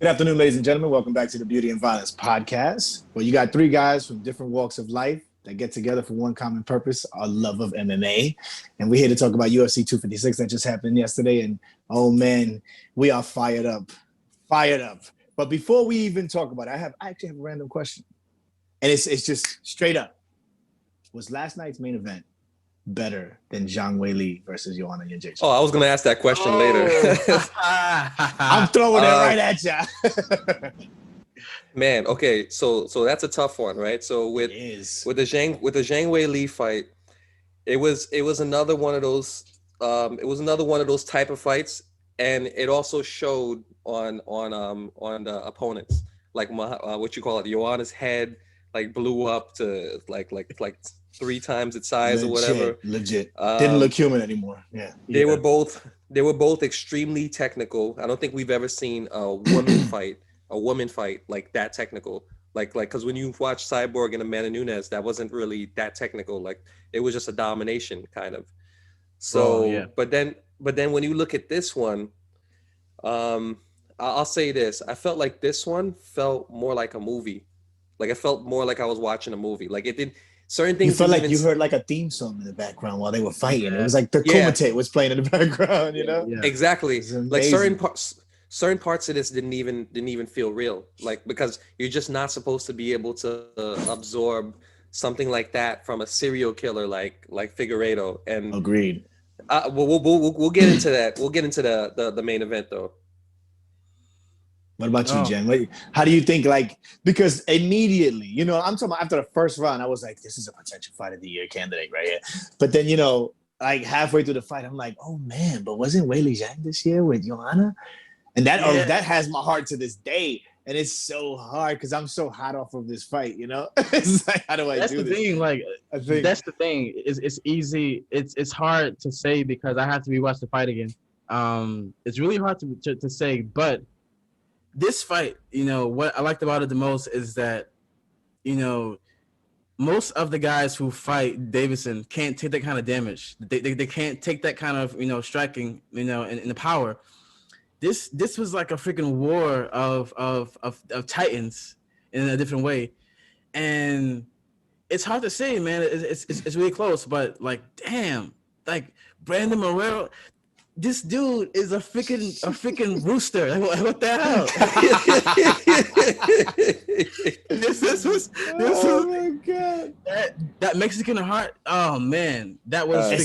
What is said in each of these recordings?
Good afternoon, ladies and gentlemen. Welcome back to the Beauty and Violence podcast, where you got three guys from different walks of life that get together for one common purpose, our love of MMA. And we're here to talk about UFC 256 that just happened yesterday. And oh man, we are fired up. Fired up. But before we even talk about it, I actually have a random question. And it's just straight up. Was last night's main event better than Zhang Weili versus Joanna Jędrzejczyk? Oh, I was going to ask that question later. I'm throwing it right at you. Man, okay, so that's a tough one, right? So with the Zhang Weili fight, it was another one of those type of fights, and it also showed on the opponents, like what you call it, Joanna's head like blew up to like 3 times its size or whatever. Legit. Didn't look human anymore. Yeah. They were both extremely technical. I don't think we've ever seen a woman fight like that technical. Like because when you watch Cyborg and Amanda Nunes, that wasn't really that technical. Like it was just a domination kind of. So but then when you look at this one, I'll say this. I felt like this one felt more like a movie. Like it felt more like I was watching a movie. Like it did certain things. You felt like you heard like a theme song in the background while they were fighting. It was like the Kumite was playing in the background, you know? Yeah. Exactly. Like certain parts of this didn't even feel real. Like because you're just not supposed to be able to absorb something like that from a serial killer like Figueiredo. And agreed. We'll get into that. We'll get into the main event though. What about you, Jen? How do you think, like, because immediately, you know, I'm talking about after the first round, I was like, this is a potential fight of the year candidate right here. But then, you know, like halfway through the fight, I'm like, oh man, but wasn't Weili Zhang this year with Joanna? And that has my heart to this day. And it's so hard because I'm so hot off of this fight, you know? It's like, how do I do this? That's the thing. Like, that's the thing. It's easy. It's hard to say because I have to rewatch the fight again. It's really hard to say, but this fight, you know, what I liked about it the most is that, you know, most of the guys who fight Davidson can't take that kind of damage. They can't take that kind of, you know, striking, you know, and the power. This was like a freaking war of titans in a different way, and it's hard to say, man. It's really close, but like, damn, like Brandon Moreno. This dude is a freaking rooster. Like, what the hell? this was oh my god. That Mexican heart. Oh man, that was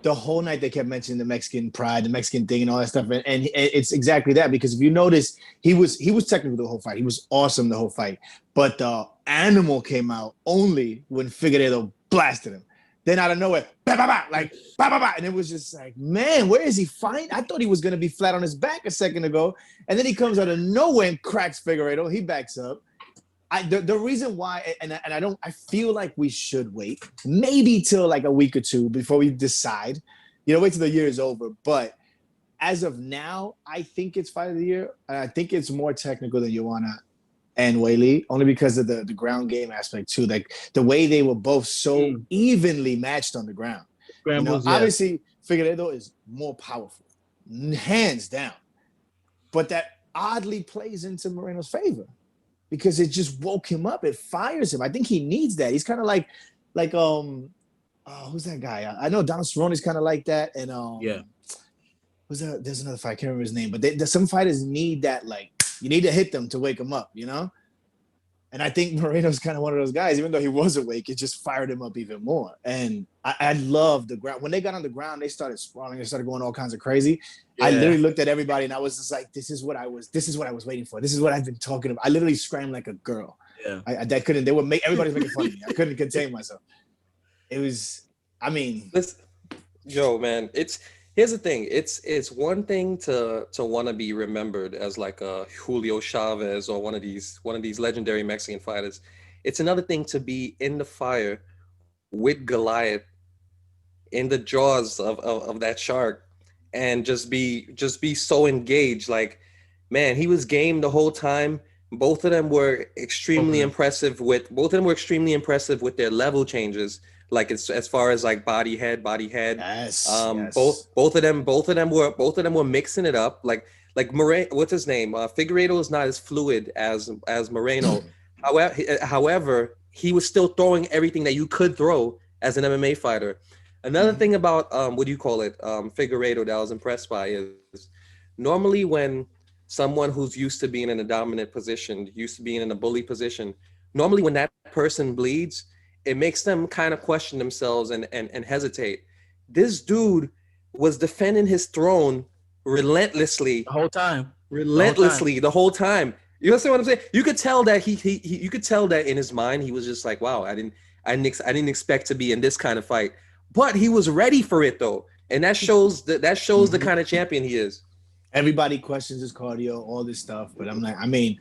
the whole night they kept mentioning the Mexican pride, the Mexican thing, and all that stuff, and it's exactly that. Because if you notice, he was technical the whole fight. He was awesome the whole fight, but the animal came out only when Figueiredo blasted him. Then out of nowhere, bah, bah, bah, like, bah, bah, bah. And it was just like, man, where is he fighting? I thought he was going to be flat on his back a second ago. And then he comes out of nowhere and cracks Figueiredo. He backs up. The reason why, I feel like we should wait maybe till like a week or two before we decide, you know, wait till the year is over. But as of now, I think it's fight of the year. And I think it's more technical than Joanna and Weili, only because of the ground game aspect too. Like the way they were both so evenly matched on the ground. Obviously, Figueiredo is more powerful, hands down. But that oddly plays into Moreno's favor because it just woke him up. It fires him. I think he needs that. He's kind of like who's that guy? I know Donald Cerrone's kind of like that. And who's that? There's another fight. I can't remember his name. But some fighters need that, like, you need to hit them to wake them up, you know? And I think Moreno's kind of one of those guys, even though he was awake, it just fired him up even more. And I love the ground. When they got on the ground, they started sprawling. They started going all kinds of crazy. Yeah. I literally looked at everybody and I was just like, this is what I was waiting for. This is what I've been talking about. I literally screamed like a girl. Yeah. Everybody's making fun of me. I couldn't contain myself. It was, I mean. Yo, man, here's the thing. It's one thing to want to be remembered as like a Julio Chavez or one of these legendary Mexican fighters. It's another thing to be in the fire with Goliath in the jaws of that shark and just be so engaged. Like, man, he was game the whole time. Both of them were extremely impressive with their level changes. Like as far as like body head. Yes, Both of them were mixing it up. Like Like what's his name? Figueiredo is not as fluid as Moreno. However, he was still throwing everything that you could throw as an MMA fighter. Another thing about what do you call it? Figueiredo that I was impressed by is normally when someone who's used to being in a dominant position, used to being in a bully position, normally when that person bleeds, it makes them kind of question themselves and hesitate. This dude was defending his throne relentlessly, The whole time. The whole time. relentlessly the whole time. You understand what I'm saying? You could tell that you could tell that in his mind he was just like, wow, I didn't expect to be in this kind of fight, but he was ready for it though, and that shows the kind of champion he is. Everybody questions his cardio, all this stuff, but I'm like, I mean,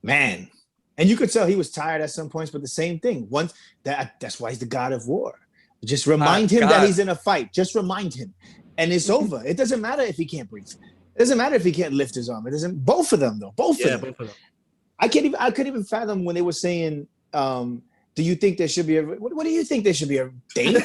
man, and you could tell he was tired at some points. But the same thing, once that's why he's the God of war. Just remind him that he's in a fight. Just remind him, and it's over. It doesn't matter if he can't breathe. It doesn't matter if he can't lift his arm. It doesn't. Both of them though. Both of them. I couldn't even fathom when they were saying, "Do you think there should be a? What do you think there should be a date?"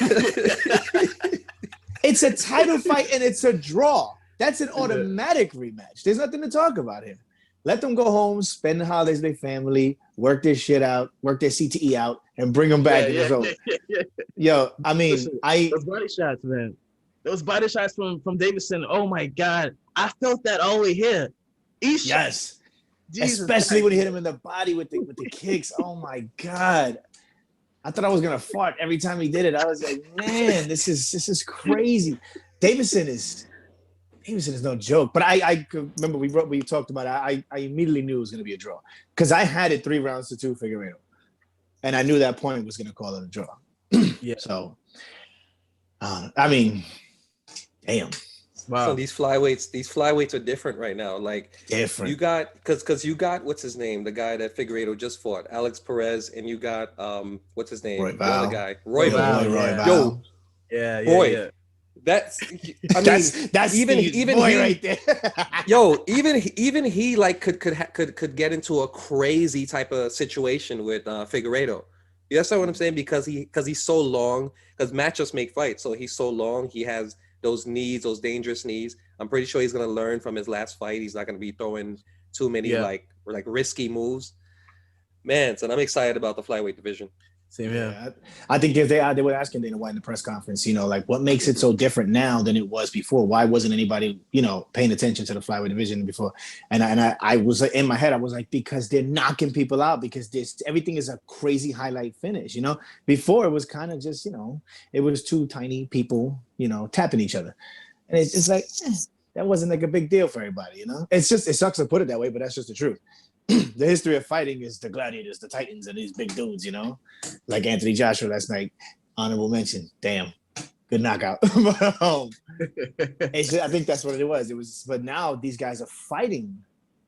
It's a title fight and it's a draw. That's an automatic rematch. There's nothing to talk about here. Let them go home, spend the holidays with their family, work their shit out, work their CTE out, and bring them back. Yo, I mean, Listen, those body shots, man. Those body shots from Davidson. Oh my God, I felt that all the way here. Yes, especially when he hit him in the body with the kicks. Oh my God, I thought I was gonna fart every time he did it. I was like, man, this is crazy. Davidson is no joke. But I remember we talked about it. I immediately knew it was going to be a draw because I had it 3-2 Figueiredo, and I knew that point was going to call it a draw. Yeah. So, I mean, damn. Wow. So these flyweights are different right now. Like Different. you got because you got what's his name, the guy that Figueiredo just fought, Alex Perez, and you got what's his name, the other guy, Royval. Yo, boy. That's I mean that's even boy he, right there. Yo, even he like could get into a crazy type of situation with Figueiredo. You understand what I'm saying? Because he's so long, because matchups make fights. So he's so long, he has those knees, those dangerous knees. I'm pretty sure he's gonna learn from his last fight. He's not gonna be throwing too many like risky moves. Man, so I'm excited about the flyweight division. Same here. Yeah, I think they were asking Dana White in the press conference, like what makes it so different now than it was before? Why wasn't anybody, paying attention to the flyweight division before? And I was in my head, I was like, because they're knocking people out, because everything is a crazy highlight finish. Before it was kind of just, it was two tiny people, tapping each other, and it's just like that wasn't like a big deal for everybody. It's just, it sucks to put it that way, but that's just the truth. The history of fighting is the gladiators, the titans, and these big dudes, like Anthony Joshua last night. Honorable mention. Damn, good knockout. But, I think that's what it was. But now these guys are fighting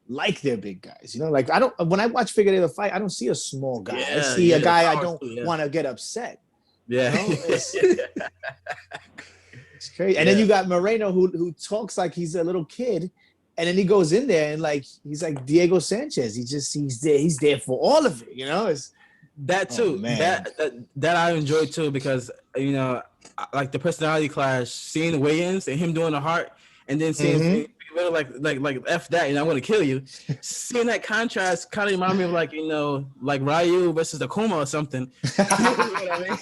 like they're big guys. Like when I watch Figueiredo fight, I don't see a small guy. I see a guy I don't want to get upset. Yeah, it's crazy. And then you got Moreno who talks like he's a little kid. And then he goes in there and he's like Diego Sanchez. He's there for all of it. It's that too. That I enjoyed too, because like the personality clash, seeing the weigh-ins and him doing the heart, and then seeing like F that, I'm gonna kill you. Seeing that contrast kind of remind me of like Ryu versus Akuma or something. You know what I mean?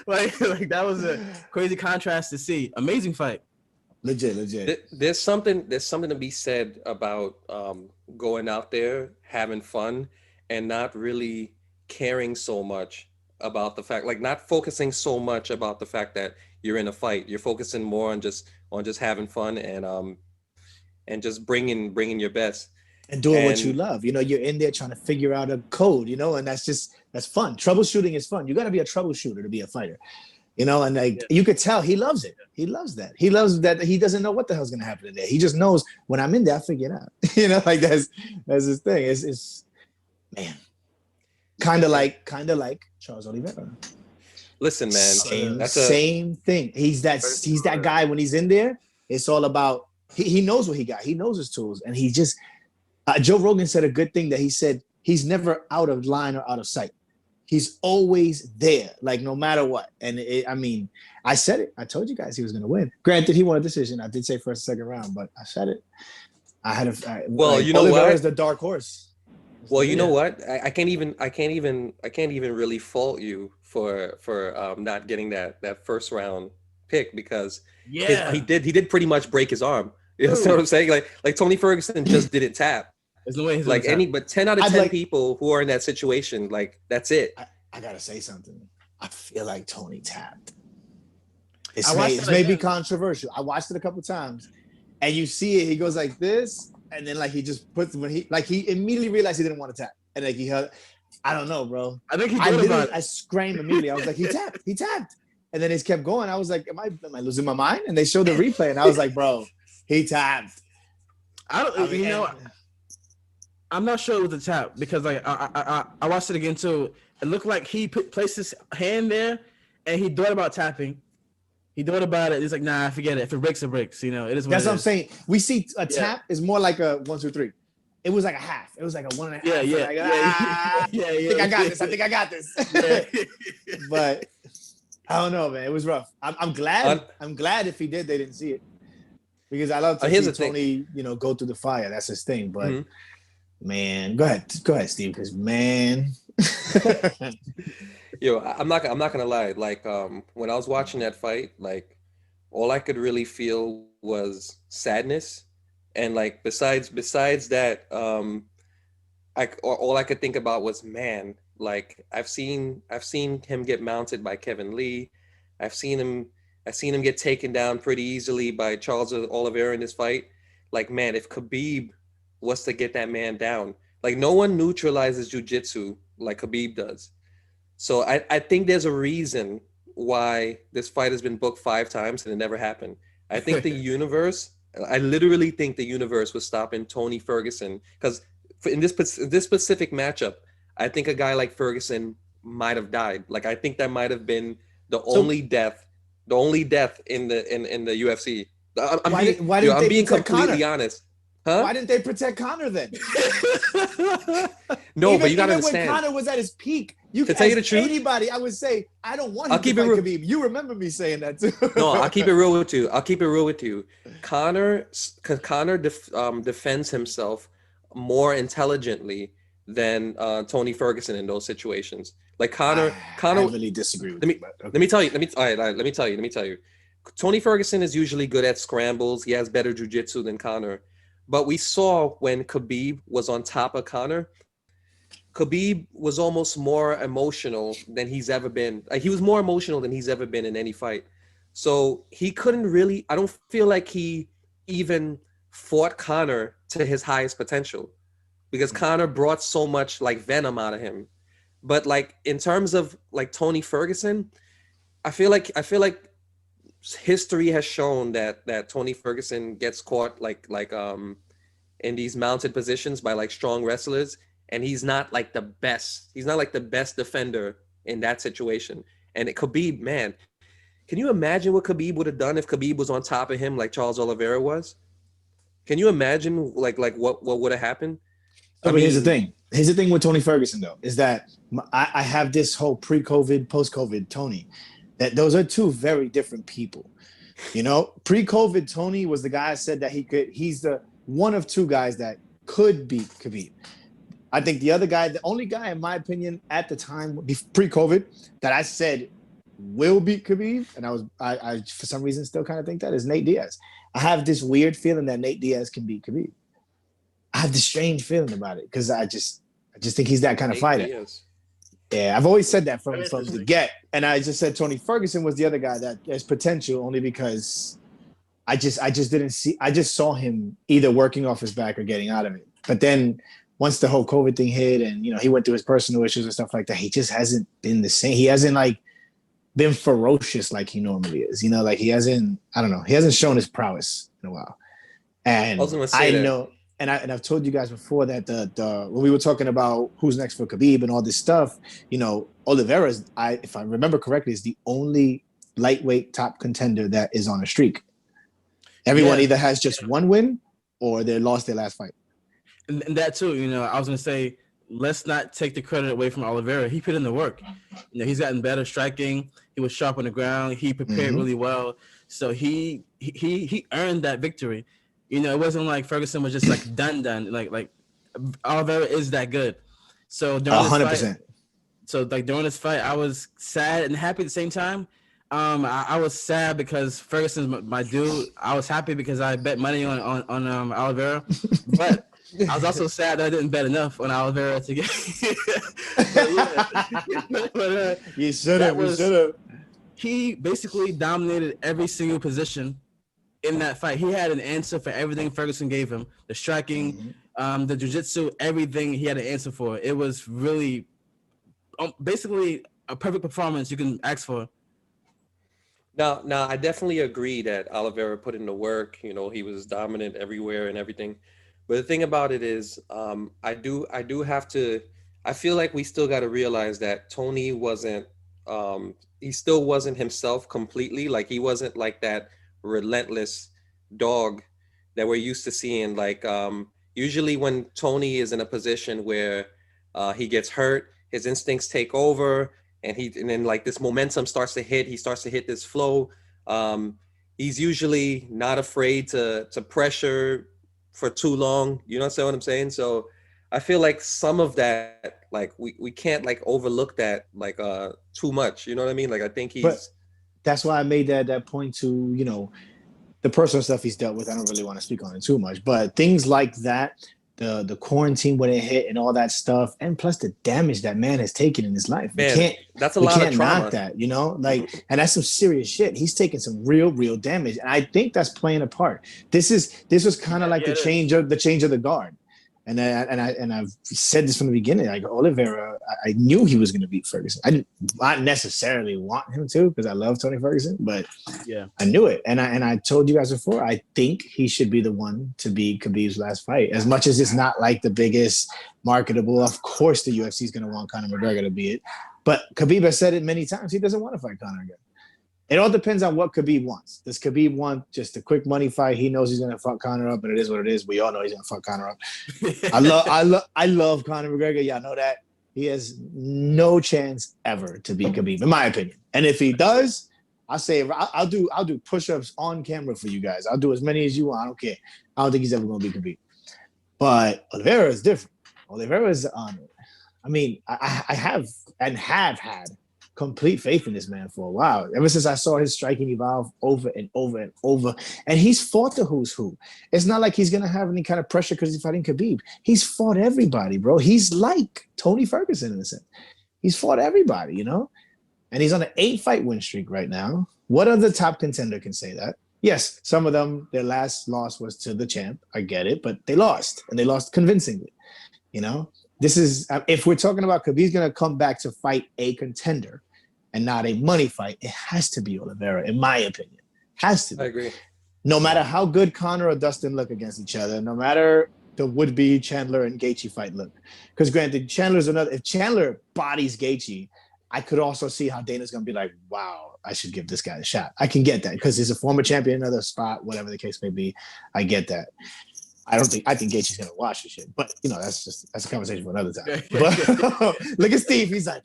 like that was a crazy contrast to see. Amazing fight. Legit. There's something to be said about going out there, having fun, and not really caring so much about the fact, not focusing so much about the fact that you're in a fight. You're focusing more on just having fun and just bringing your best and doing what you love. You're in there trying to figure out a code. And that's fun. Troubleshooting is fun. You got to be a troubleshooter to be a fighter. And you could tell he loves it. He loves that. He loves that he doesn't know what the hell's gonna happen in there. He just knows when I'm in there, I figure it out. That's his thing. It's man, kind of like Charles Oliveira. Listen, man, same thing. He's that guy when he's in there. It's all about he knows what he got. He knows his tools, and he just. Joe Rogan said a good thing that he said he's never out of line or out of sight. He's always there, no matter what. And I said it. I told you guys he was going to win. Granted, he won a decision. I did say first, second round, but I said it. I had Well, like, you know Oliveira what? is the dark horse. Well, you know what? I can't even really fault you for not getting that first round pick because he Yeah. did pretty much break his arm. You know what I'm saying? Like Tony Ferguson just didn't tap. There's no way he's Like gonna tap. but 10 out of I'd 10 like. people who are in that situation, like that's it. I gotta say something. I feel like Tony tapped. I watched It's it maybe again. controversial. I watched it a couple times, and you see it. He goes like this, and then like he just puts he immediately realized he didn't want to tap, and like he held. I don't know, bro. I think he thought about it. I screamed immediately. I was like, he tapped, and then he kept going. I was like, am I losing my mind? And they showed the replay, and I was like, bro, he tapped. I mean, I'm not sure it was a tap because like I watched it again too. It looked like he placed his hand there, and he thought about tapping. He thought about it. He's like, nah, forget it. If it breaks, it breaks. You know, it is. That's what I'm saying. We see a tap is more like a 1, 2, 3. It was like a half. It was like a 1.5. I think I got this. But I don't know, man. It was rough. I'm glad. I'm glad if he did, they didn't see it because I love to see Tony, go through the fire. That's his thing. But man, go ahead, Steve. Because man. Yo, I'm not gonna lie. Like, when I was watching that fight, like, all I could really feel was sadness, and like, besides that, all I could think about was, man, like, I've seen him get mounted by Kevin Lee, I've seen him get taken down pretty easily by Charles Oliveira in this fight. Like, man, if Khabib was to get that man down, like, no one neutralizes jiu-jitsu like Khabib does. So I think there's a reason why this fight has been booked 5 times and it never happened. I think I literally think the universe was stopping Tony Ferguson because in this specific matchup, I think a guy like Ferguson might have died. Like, I think that might have been the only death in the UFC. I'm being completely honest. Huh? Why didn't they protect Conor then? No, but you gotta understand. When Conor was at his peak, to tell you the truth, anybody, I would say I don't want him to fight Khabib. You remember me saying that too. No, I'll keep it real with you. Conor defends himself more intelligently than Tony Ferguson in those situations. Like Conor, I really disagree with Let me tell you. Tony Ferguson is usually good at scrambles. He has better jiu-jitsu than Conor. But we saw when Khabib was on top of Conor, Khabib was almost more emotional than he's ever been. Like, he was more emotional than he's ever been in any fight. So he couldn't really, I don't feel like he even fought Conor to his highest potential because Conor brought so much like venom out of him. But like in terms of like Tony Ferguson, I feel like history has shown that Tony Ferguson gets caught like in these mounted positions by like strong wrestlers, and he's not like the best defender in that situation. And Khabib, man, can you imagine what Khabib would have done if Khabib was on top of him like Charles Oliveira was? Can you imagine like what would have happened? Here's the thing with Tony Ferguson though, is that I have this whole pre-COVID, post-COVID Tony, that those are two very different people. Pre-COVID Tony was the guy I said that he's the one of 2 guys that could beat Khabib. I think the only guy in my opinion at the time pre-COVID that I said will beat Khabib, and I for some reason still kind of think that is Nate Diaz. I have this weird feeling that Nate Diaz can beat Khabib. I have this strange feeling about it because I just think he's that kind of fighter. Diaz. Yeah, I've always said that from the get, and I just said Tony Ferguson was the other guy that has potential only because I just saw him either working off his back or getting out of it. But then once the whole COVID thing hit, and he went through his personal issues and stuff like that, he just hasn't been the same. He hasn't like been ferocious like he normally is. Like he hasn't shown his prowess in a while. And I've told you guys before that the when we were talking about who's next for Khabib and all this stuff, Oliveira, if I remember correctly, is the only lightweight top contender that is on a streak. Everyone either has just 1 win or they lost their last fight. And that too, I was gonna say, let's not take the credit away from Oliveira. He put in the work. He's gotten better striking. He was sharp on the ground. He prepared really well. So he earned that victory. You know, it wasn't like Ferguson was just like done. Like Oliveira is that good. So during this fight, 100%. I was sad and happy at the same time. I was sad because Ferguson's my dude. I was happy because I bet money on Oliveira, but I was also sad that I didn't bet enough on Oliveira to get. But yeah, You should have. You should have. He basically dominated every single position in that fight. He had an answer for everything Ferguson gave him. The striking, the jiu-jitsu, everything he had an answer for. It was really basically a perfect performance you can ask for. Now, I definitely agree that Oliveira put in the work. You know, he was dominant everywhere and everything. But the thing about it is, I do have to. I feel like we still got to realize that Tony wasn't. He still wasn't himself completely. Like he wasn't like that relentless dog that we're used to seeing. Like usually when Tony is in a position where he gets hurt, his instincts take over, and then like this momentum starts to hit. He starts to hit this flow. He's usually not afraid to pressure for too long. You know what I'm saying? So I feel like some of that, like we can't like overlook that like too much. You know what I mean? Like I think he's. But that's why I made that point to, you know, the personal stuff he's dealt with. I don't really want to speak on it too much, but things like that, the quarantine when it hit and all that stuff, and plus the damage that man has taken in his life. Man, that's a lot of trauma. Knock that, you know, like, and that's some serious shit. He's taking some real damage, and I think that's playing a part. This was kind of like the change of the guard. And I've said this from the beginning. Like Oliveira, I knew he was going to beat Ferguson. I didn't not necessarily want him to because I love Tony Ferguson, but yeah, I knew it. And I told you guys before, I think he should be the one to beat Khabib's last fight. As much as it's not like the biggest marketable, of course the UFC is going to want Conor McGregor to beat it. But Khabib has said it many times. He doesn't want to fight Conor again. It all depends on what Khabib wants. Does Khabib want just a quick money fight? He knows he's gonna fuck Conor up, and it is what it is. We all know he's gonna fuck Conor up. I love Conor McGregor. Y'all know that. He has no chance ever to beat Khabib, in my opinion. And if he does, I'll do push-ups on camera for you guys. I'll do as many as you want. I don't care. I don't think he's ever gonna beat Khabib. But Oliveira is different. Oliveira is I mean, I have had complete faith in this man for a while. Ever since I saw his striking evolve over and over and over. And he's fought the who's who. It's not like he's going to have any kind of pressure because he's fighting Khabib. He's fought everybody, bro. He's like Tony Ferguson in a sense. He's fought everybody, you know? And he's on an 8-fight win streak right now. What other top contender can say that? Yes, some of them, their last loss was to the champ. I get it, but they lost, and they lost convincingly, you know? This is, if we're talking about Khabib's going to come back to fight a contender and not a money fight, it has to be Oliveira, in my opinion. Has to be. I agree. No matter how good Conor or Dustin look against each other, no matter the would-be Chandler and Gaethje fight look. Because granted, if Chandler bodies Gaethje, I could also see how Dana's going to be like, wow, I should give this guy a shot. I can get that because he's a former champion in another spot, whatever the case may be. I get that. I think Gaethje's gonna watch this shit, but you know that's a conversation for another time. But look at Steve, he's like,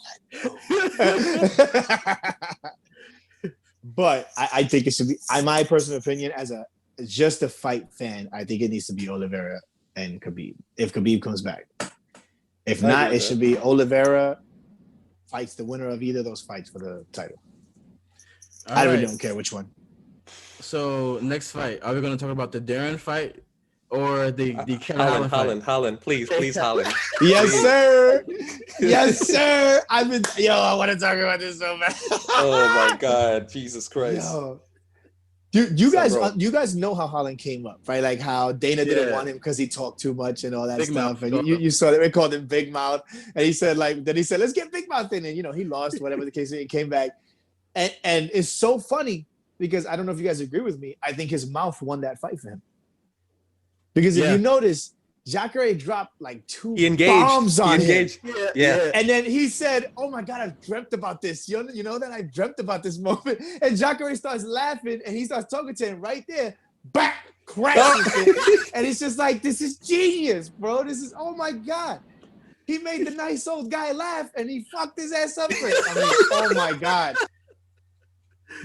but I think it should be. My personal opinion, as just a fight fan, I think it needs to be Oliveira and Khabib if Khabib comes back. If not, it should be Oliveira fights the winner of either of those fights for the title. I really don't care which one. So next fight, are we gonna talk about the Darren fight? Or the Holland, please, Holland. Yes, sir. Yes, sir. I want to talk about this so bad. Oh my God, Jesus Christ. Yo. You guys know how Holland came up, right? Like how Dana didn't want him because he talked too much and all that big stuff. Mouth. And you saw that they called him Big Mouth. And he said, let's get Big Mouth in. And you know, he lost, whatever the case, and he came back. And it's so funny because I don't know if you guys agree with me. I think his mouth won that fight for him. Because if you notice, Jacare dropped like 2 bombs on him. Yeah. And then he said, oh my God, I've dreamt about this. You know that I've dreamt about this moment. And Jacare starts laughing and he starts talking to him right there. Back, crashes it. And it's just like, this is genius, bro. This is, oh my God. He made the nice old guy laugh and he fucked his ass up for it. I mean, oh my God.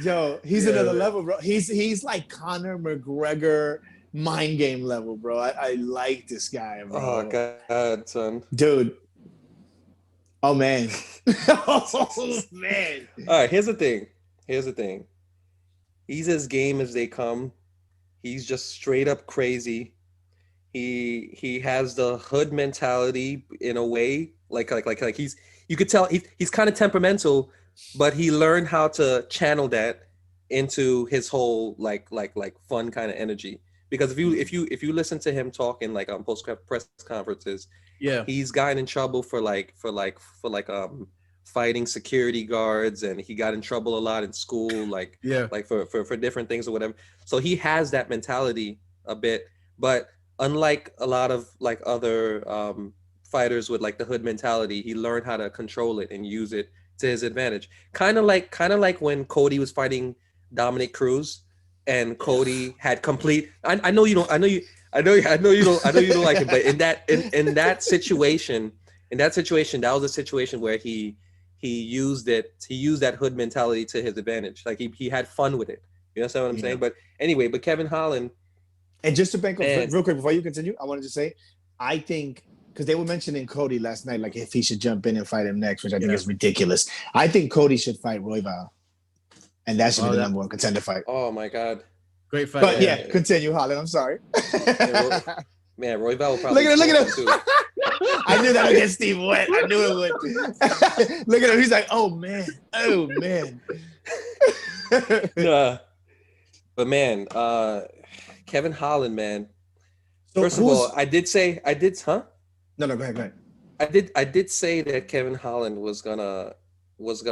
Yo, he's another level, bro. He's like Conor McGregor mind game level, bro. I like this guy, Oh bro. God, son. Dude. Oh man. Oh man. All right, here's the thing. Here's the thing. He's as game as they come. He's just straight up crazy. He has the hood mentality in a way, like he's you could tell he's kind of temperamental, but he learned how to channel that into his whole like fun kind of energy. Because if you listen to him talking like on post press conferences, Yeah. he's gotten in trouble for fighting security guards, and he got in trouble a lot in school, Yeah. like for different things or whatever. So he has that mentality a bit, but unlike a lot of like other fighters with like the hood mentality, he learned how to control it and use it to his advantage. Kind of like when Cody was fighting Dominic Cruz, and Cody had complete. I know you don't. I know you don't like it. But in that situation, that was a situation where he used it. He used that hood mentality to his advantage. Like he had fun with it. You understand what I'm saying? But anyway, but Kevin Holland. And just to bank up real quick before you continue, I wanted to say, I think because they were mentioning Cody last night, like if he should jump in and fight him next, which I think is ridiculous. I think Cody should fight Royval, and that should be the number one contender fight. Oh my God, great fight! But yeah, continue, Holland. I'm sorry. Man, Royval will probably look at him. Too. I knew that would get Steve wet. I knew it would. Look at him. He's like, oh man. Nah. But man, Kevin Holland, man. So first of all, I did, huh? No, go ahead. I did say that Kevin Holland was gonna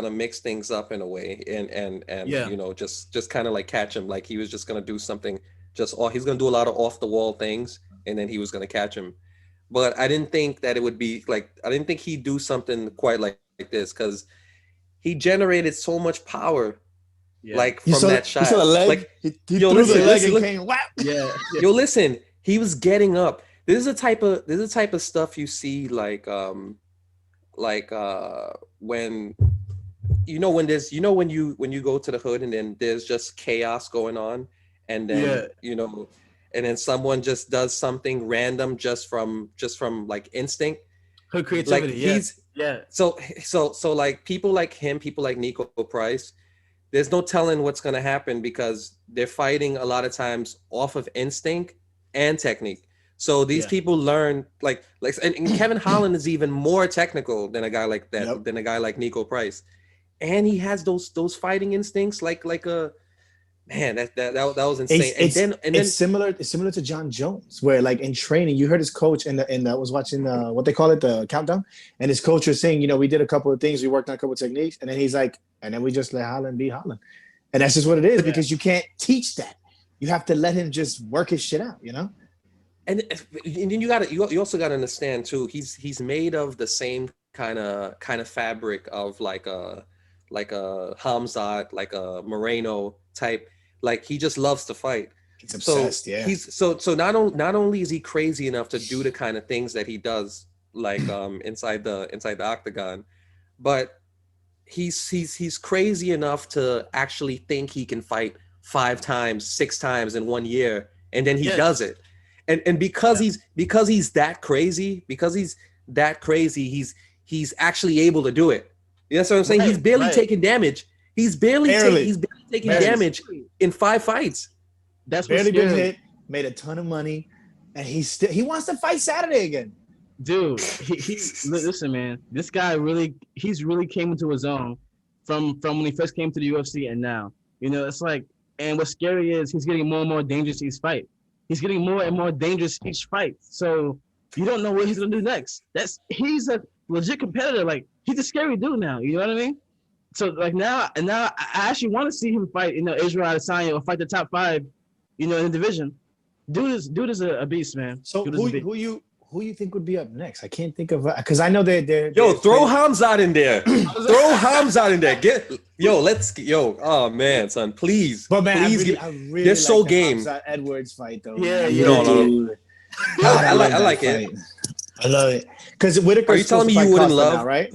mix things up in a way, and you know, just kind of like catch him, like he was just gonna do something, he's gonna do a lot of off the wall things, and then he was gonna catch him. But I didn't think that it would be like, I didn't think he'd do something quite like this, because he generated so much power. Yeah. Like from that shot, the leg? Like he threw the leg and came. Wow. Yeah. Yo, listen, he was getting up. This is the type of stuff you see when when you go to the hood and then there's just chaos going on, and then and then someone just does something random just from like instinct. Hood creativity. Like So like people like him, people like Nico Price, there's no telling what's going to happen, because they're fighting a lot of times off of instinct and technique. So these people learn and Kevin Holland is even more technical than a guy like that, than a guy like Nico Price. And he has those fighting instincts like a man, that was insane. It's similar to John Jones, where like in training, you heard his coach and I was watching what they call it, the countdown, and his coach was saying, we did a couple of things, we worked on a couple of techniques, and then he's like, and then we just let Holland be Holland. And that's just what it is, because you can't teach that. You have to let him just work his shit out, And then you also gotta understand too, he's made of the same kind of fabric of like a Hamzat, like a Moreno type. Like he just loves to fight. He's obsessed, He's so not only is he crazy enough to do the kind of things that he does, like inside the octagon, but he's crazy enough to actually think he can fight 5 times, 6 times in 1 year, and then he does it. And because he's that crazy, he's actually able to do it. You know what I'm saying? He's barely taking damage. He's barely taking damage in 5 fights. That's barely been hit, made a ton of money, and he wants to fight Saturday again. Dude, he listen, man. This guy he's really came into his own from when he first came to the UFC and now. It's like, and what's scary is he's getting more and more dangerous each fight. He's getting more and more dangerous each fight. So you don't know what he's gonna do next. He's a legit competitor. Like, he's a scary dude now. You know what I mean? So like now I actually want to see him fight, Israel Adesanya, or fight the top 5, in the division. Dude is a beast, man. So who you think would be up next? I can't think of, because I know they're throw Hamzat in there. Throw Hamzat in there. Oh man, son, please. But man, please I really they're like so the game. Hamzat Edwards fight though. Yeah, no. I like it. I love it. Because Whitaker. Are you telling me you wouldn't love? Now, right?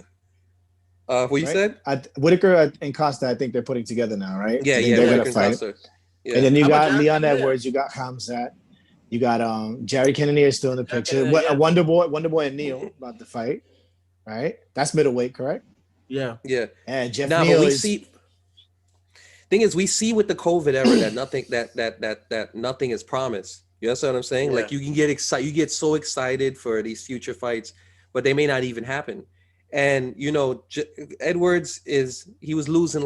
What you said? Whitaker and Costa, I think they're putting together now, right? Yeah, they're gonna fight. Costa. Yeah. And then you got Leon Edwards, you got Hamzat. You got Jerry Kennedy is still in the picture. Yeah. Wonder Boy and Neil about to fight, right? That's middleweight, correct? Yeah. Yeah. And Jeff Nah, Neal but we is see. Thing is, we see with the COVID era that nothing is promised. You understand what I'm saying? Yeah. Like you can get excited, you get so excited for these future fights, but they may not even happen. And you know, Edwards he was losing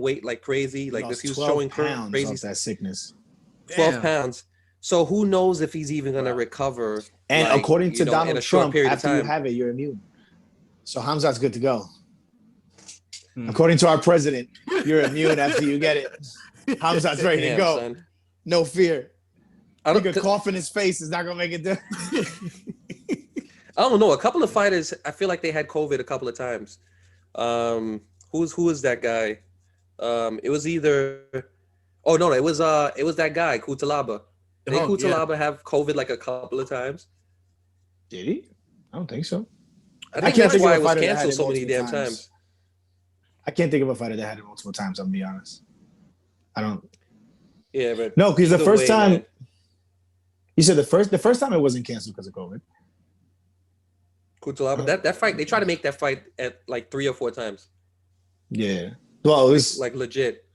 weight like crazy, like this. lost He was 12 showing pounds crazy off that sickness. 12 Damn. pounds. So who knows if he's even gonna recover? And like, according to in Donald a short Trump, period of after you time. have it, you're immune. So Hamzat's good to go. Hmm. According to our president, you're immune after you get it. Hamzat's ready to Damn, go. son. No fear. I He don't, could cough in his face. It's not gonna make it do. I don't know. A couple of fighters, I feel like they had COVID a couple of times. Who is that guy? It was either. Oh no, it was that guy Kutalaba. Did Kutalaba have COVID like a couple of times? Did he? I don't think so. I think can't that's think of why a it was fighter that had canceled it so many multiple damn times. I can't think of a fighter that had it multiple times. I'm gonna be honest. I don't. Yeah, but No, because the either first way, time man. you said the first time it wasn't canceled because of COVID. Kutalaba, that fight, they tried to make that fight at like 3 or 4 times. Yeah. Well, it was Like legit.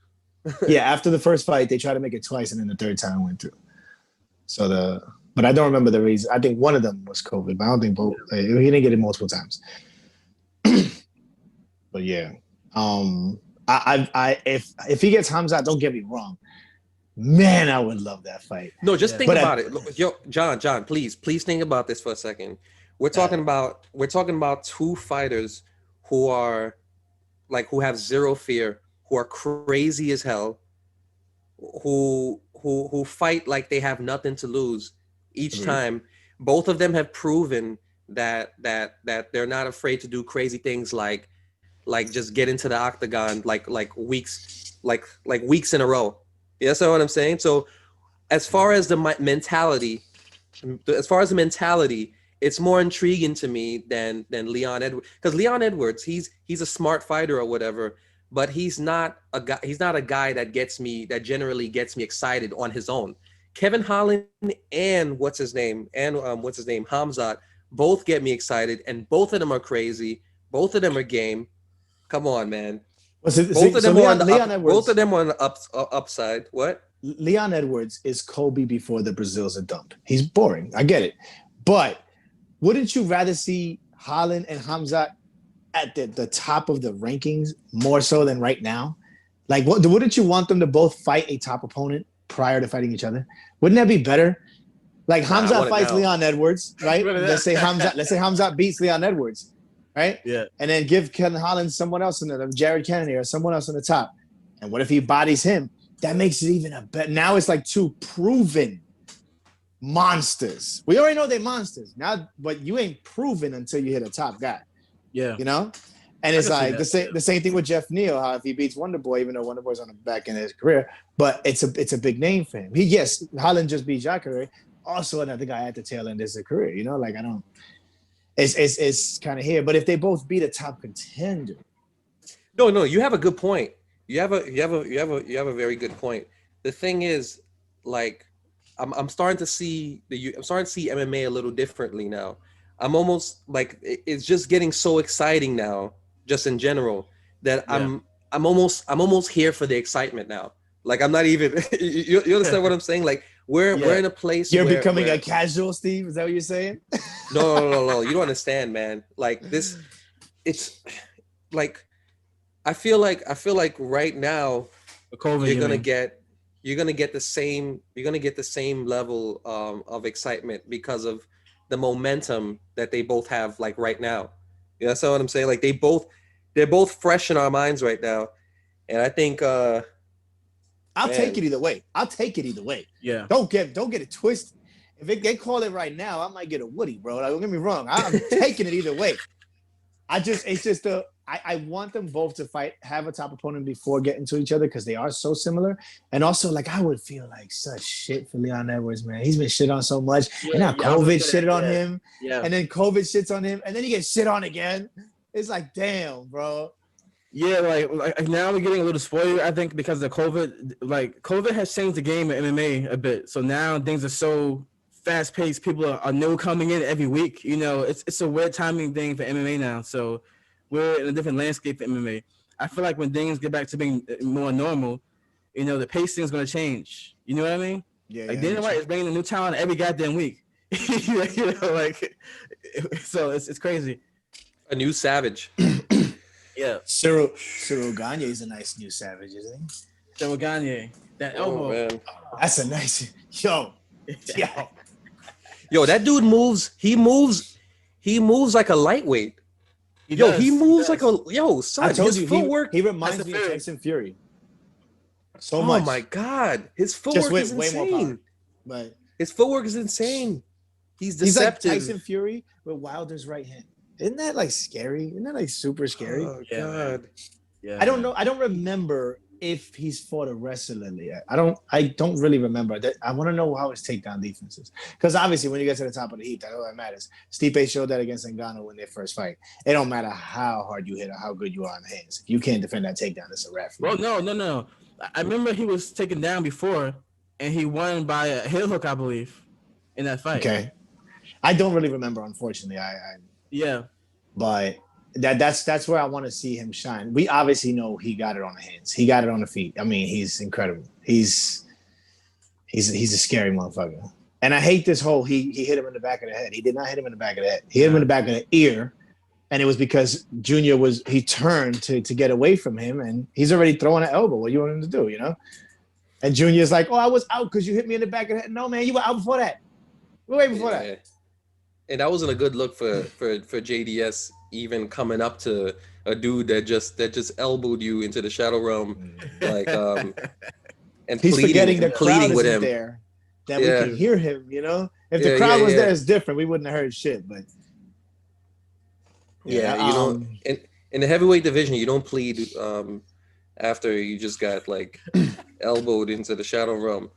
yeah. After the first fight, they tried to make it twice, and then the third time went through. But I don't remember the reason. I think one of them was COVID, but I don't think both. He didn't get it multiple times. But yeah, if he gets Hamzat, don't get me wrong, man, I would love that fight. No, just think But about it. Look, yo, John, please think about this for a second. We're talking about two fighters who are who have zero fear, who are crazy as hell, who fight like they have nothing to lose each time. Both of them have proven that they're not afraid to do crazy things like just get into the octagon like weeks in a row. You know what I'm saying? So as far as the mentality, it's more intriguing to me than Leon Edwards, because Leon Edwards, he's a smart fighter or whatever, but he's not a guy that generally gets me excited on his own. Kevin Holland and what's his name Hamzat both get me excited, and both of them are crazy. Both of them are game. Come on, man. Both of them are on the upside. What? Leon Edwards is Kobe before the Brazils are dumped. He's boring. I get it. But wouldn't you rather see Holland and Hamzat at the top of the rankings more so than right now? Like, wouldn't you want them to both fight a top opponent prior to fighting each other? Wouldn't that be better? Like Hamzat fights Leon Edwards, right? Let's say Hamzat beats Leon Edwards, right? Yeah. And then give Kevin Holland someone else in there, Jared Kennedy or someone else on the top. And what if he bodies him? That makes it even a better. Now it's like two proven monsters. We already know they're monsters now, but you ain't proven until you hit a top guy. Yeah. You know? And it's like the same thing with Jeff Neal, how if he beats Wonder Boy, even though Wonder Boy's on the back end of his career, but it's a big name for him. Holland just beat Jacare, also another guy at the tail end of his career. You know, like I don't. It's kind of here, but if they both beat a top contender. No, you have a good point. You have a very good point. The thing is, like, I'm starting to see MMA a little differently now. I'm almost like it's just getting so exciting now, just in general, that I'm almost here for the excitement now. Like I'm not even. you understand what I'm saying? Like we're in a place. You're becoming a casual, Steve. Is that what you're saying? No. You don't understand, man. Like this, it's like. I feel like right now you're gonna get the same level of excitement because of the momentum that they both have like right now. You know what I'm saying? Like they're both fresh in our minds right now, and I think I'll take it either way. Yeah. Don't get it twisted. If they call it right now, I might get a Woody, bro. Like, don't get me wrong. I'm taking it either way. I want them both to have a top opponent before getting to each other because they are so similar. And also, like, I would feel like such shit for Leon Edwards, man. He's been shit on so much. And now COVID shitted on him. Yeah. And then COVID shits on him. And then he gets shit on again. It's like, damn, bro. Yeah, like now we're getting a little spoiled, I think, because of COVID. Like, COVID has changed the game of MMA a bit. So now things are so fast paced. People are new coming in every week. You know, it's a weird timing thing for MMA now. So we're in a different landscape for MMA. I feel like when things get back to being more normal, you know, the pacing is going to change. You know what I mean? Yeah, Like yeah, Dana White is bringing a new talent every goddamn week. You know, like so it's crazy. A new savage. Yeah, Cyril Gagne is a nice new savage, isn't he? Cyril Gagne, that Oh elbow. man. That's a nice yo. Yo, that dude moves. He moves like a lightweight. He moves like a son. I told his you footwork. he reminds me of Fury. Tyson Fury. So Oh much. my god, his Just footwork with is way more insane. power. But His footwork is insane. He's he's like deceptive. Tyson Fury with Wilder's right hand. Isn't that like scary? Isn't that like super scary? Oh Yeah, god. Yeah, I don't know. I don't remember if he's fought a wrestler yet. I don't really remember that. I want to know how his takedown defense is. Because obviously when you get to the top of the heap, that's all that matters. Stipe showed that against Ngannou in their first fight. It don't matter how hard you hit or how good you are on the hands. If you can't defend that takedown, it's a wrap. Well, no. I remember he was taken down before, and he won by a heel hook, I believe, in that fight. Okay. I don't really remember, unfortunately. Yeah. But that's where I want to see him shine. We obviously know he got it on the hands. He got it on the feet. I mean, he's incredible. He's a scary motherfucker. And I hate this whole he hit him in the back of the head. He did not hit him in the back of the head. He hit him in the back of the ear. And it was because Junior he turned to get away from him, and he's already throwing an elbow. What do you want him to do, you know? And Junior's like, "Oh, I was out because you hit me in the back of the head." No, man, you were out before that. Way before that. And that wasn't a good look for JDS, even coming up to a dude that just elbowed you into the shadow realm, like and he's forgetting the pleading crowd with isn't him there, that we can hear him. You know, if the Yeah, crowd yeah, was yeah. there, it's different. We wouldn't have heard shit. But Yeah, you know, in the heavyweight division, you don't plead after you just got like elbowed into the shadow realm.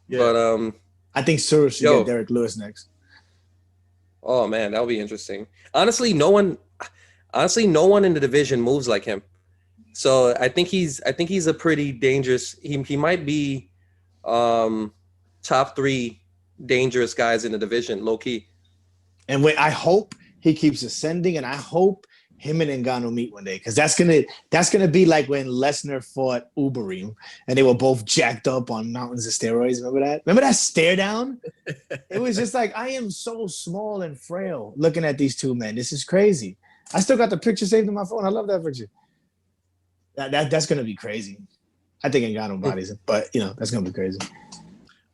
Yeah. But I think Cyril should get Derek Lewis next. oh man, that'll be interesting. Honestly, no one in the division moves like him. So I think he's a pretty dangerous. He might be top 3 dangerous guys in the division, low key. And I hope he keeps ascending, and I hope him and Ngannou meet one day, because that's gonna be like when Lesnar fought Uberim and they were both jacked up on mountains of steroids. Remember that? Remember that stare down? It was just like, I am so small and frail looking at these two men. This is crazy. I still got the picture saved in my phone. I love that picture. That's gonna be crazy. I think Ngannou bodies him, but you know, that's gonna be crazy.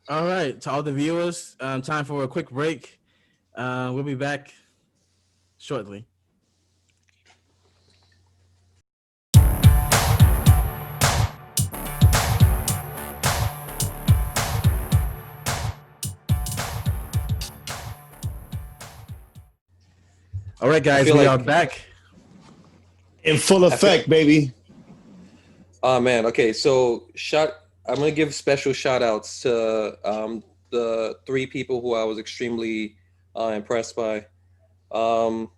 All right, to all the viewers, time for a quick break. We'll be back shortly. All right, guys, we are back in full effect, baby. Oh man, okay. So I'm gonna give special shout outs to the 3 people who I was extremely impressed by. The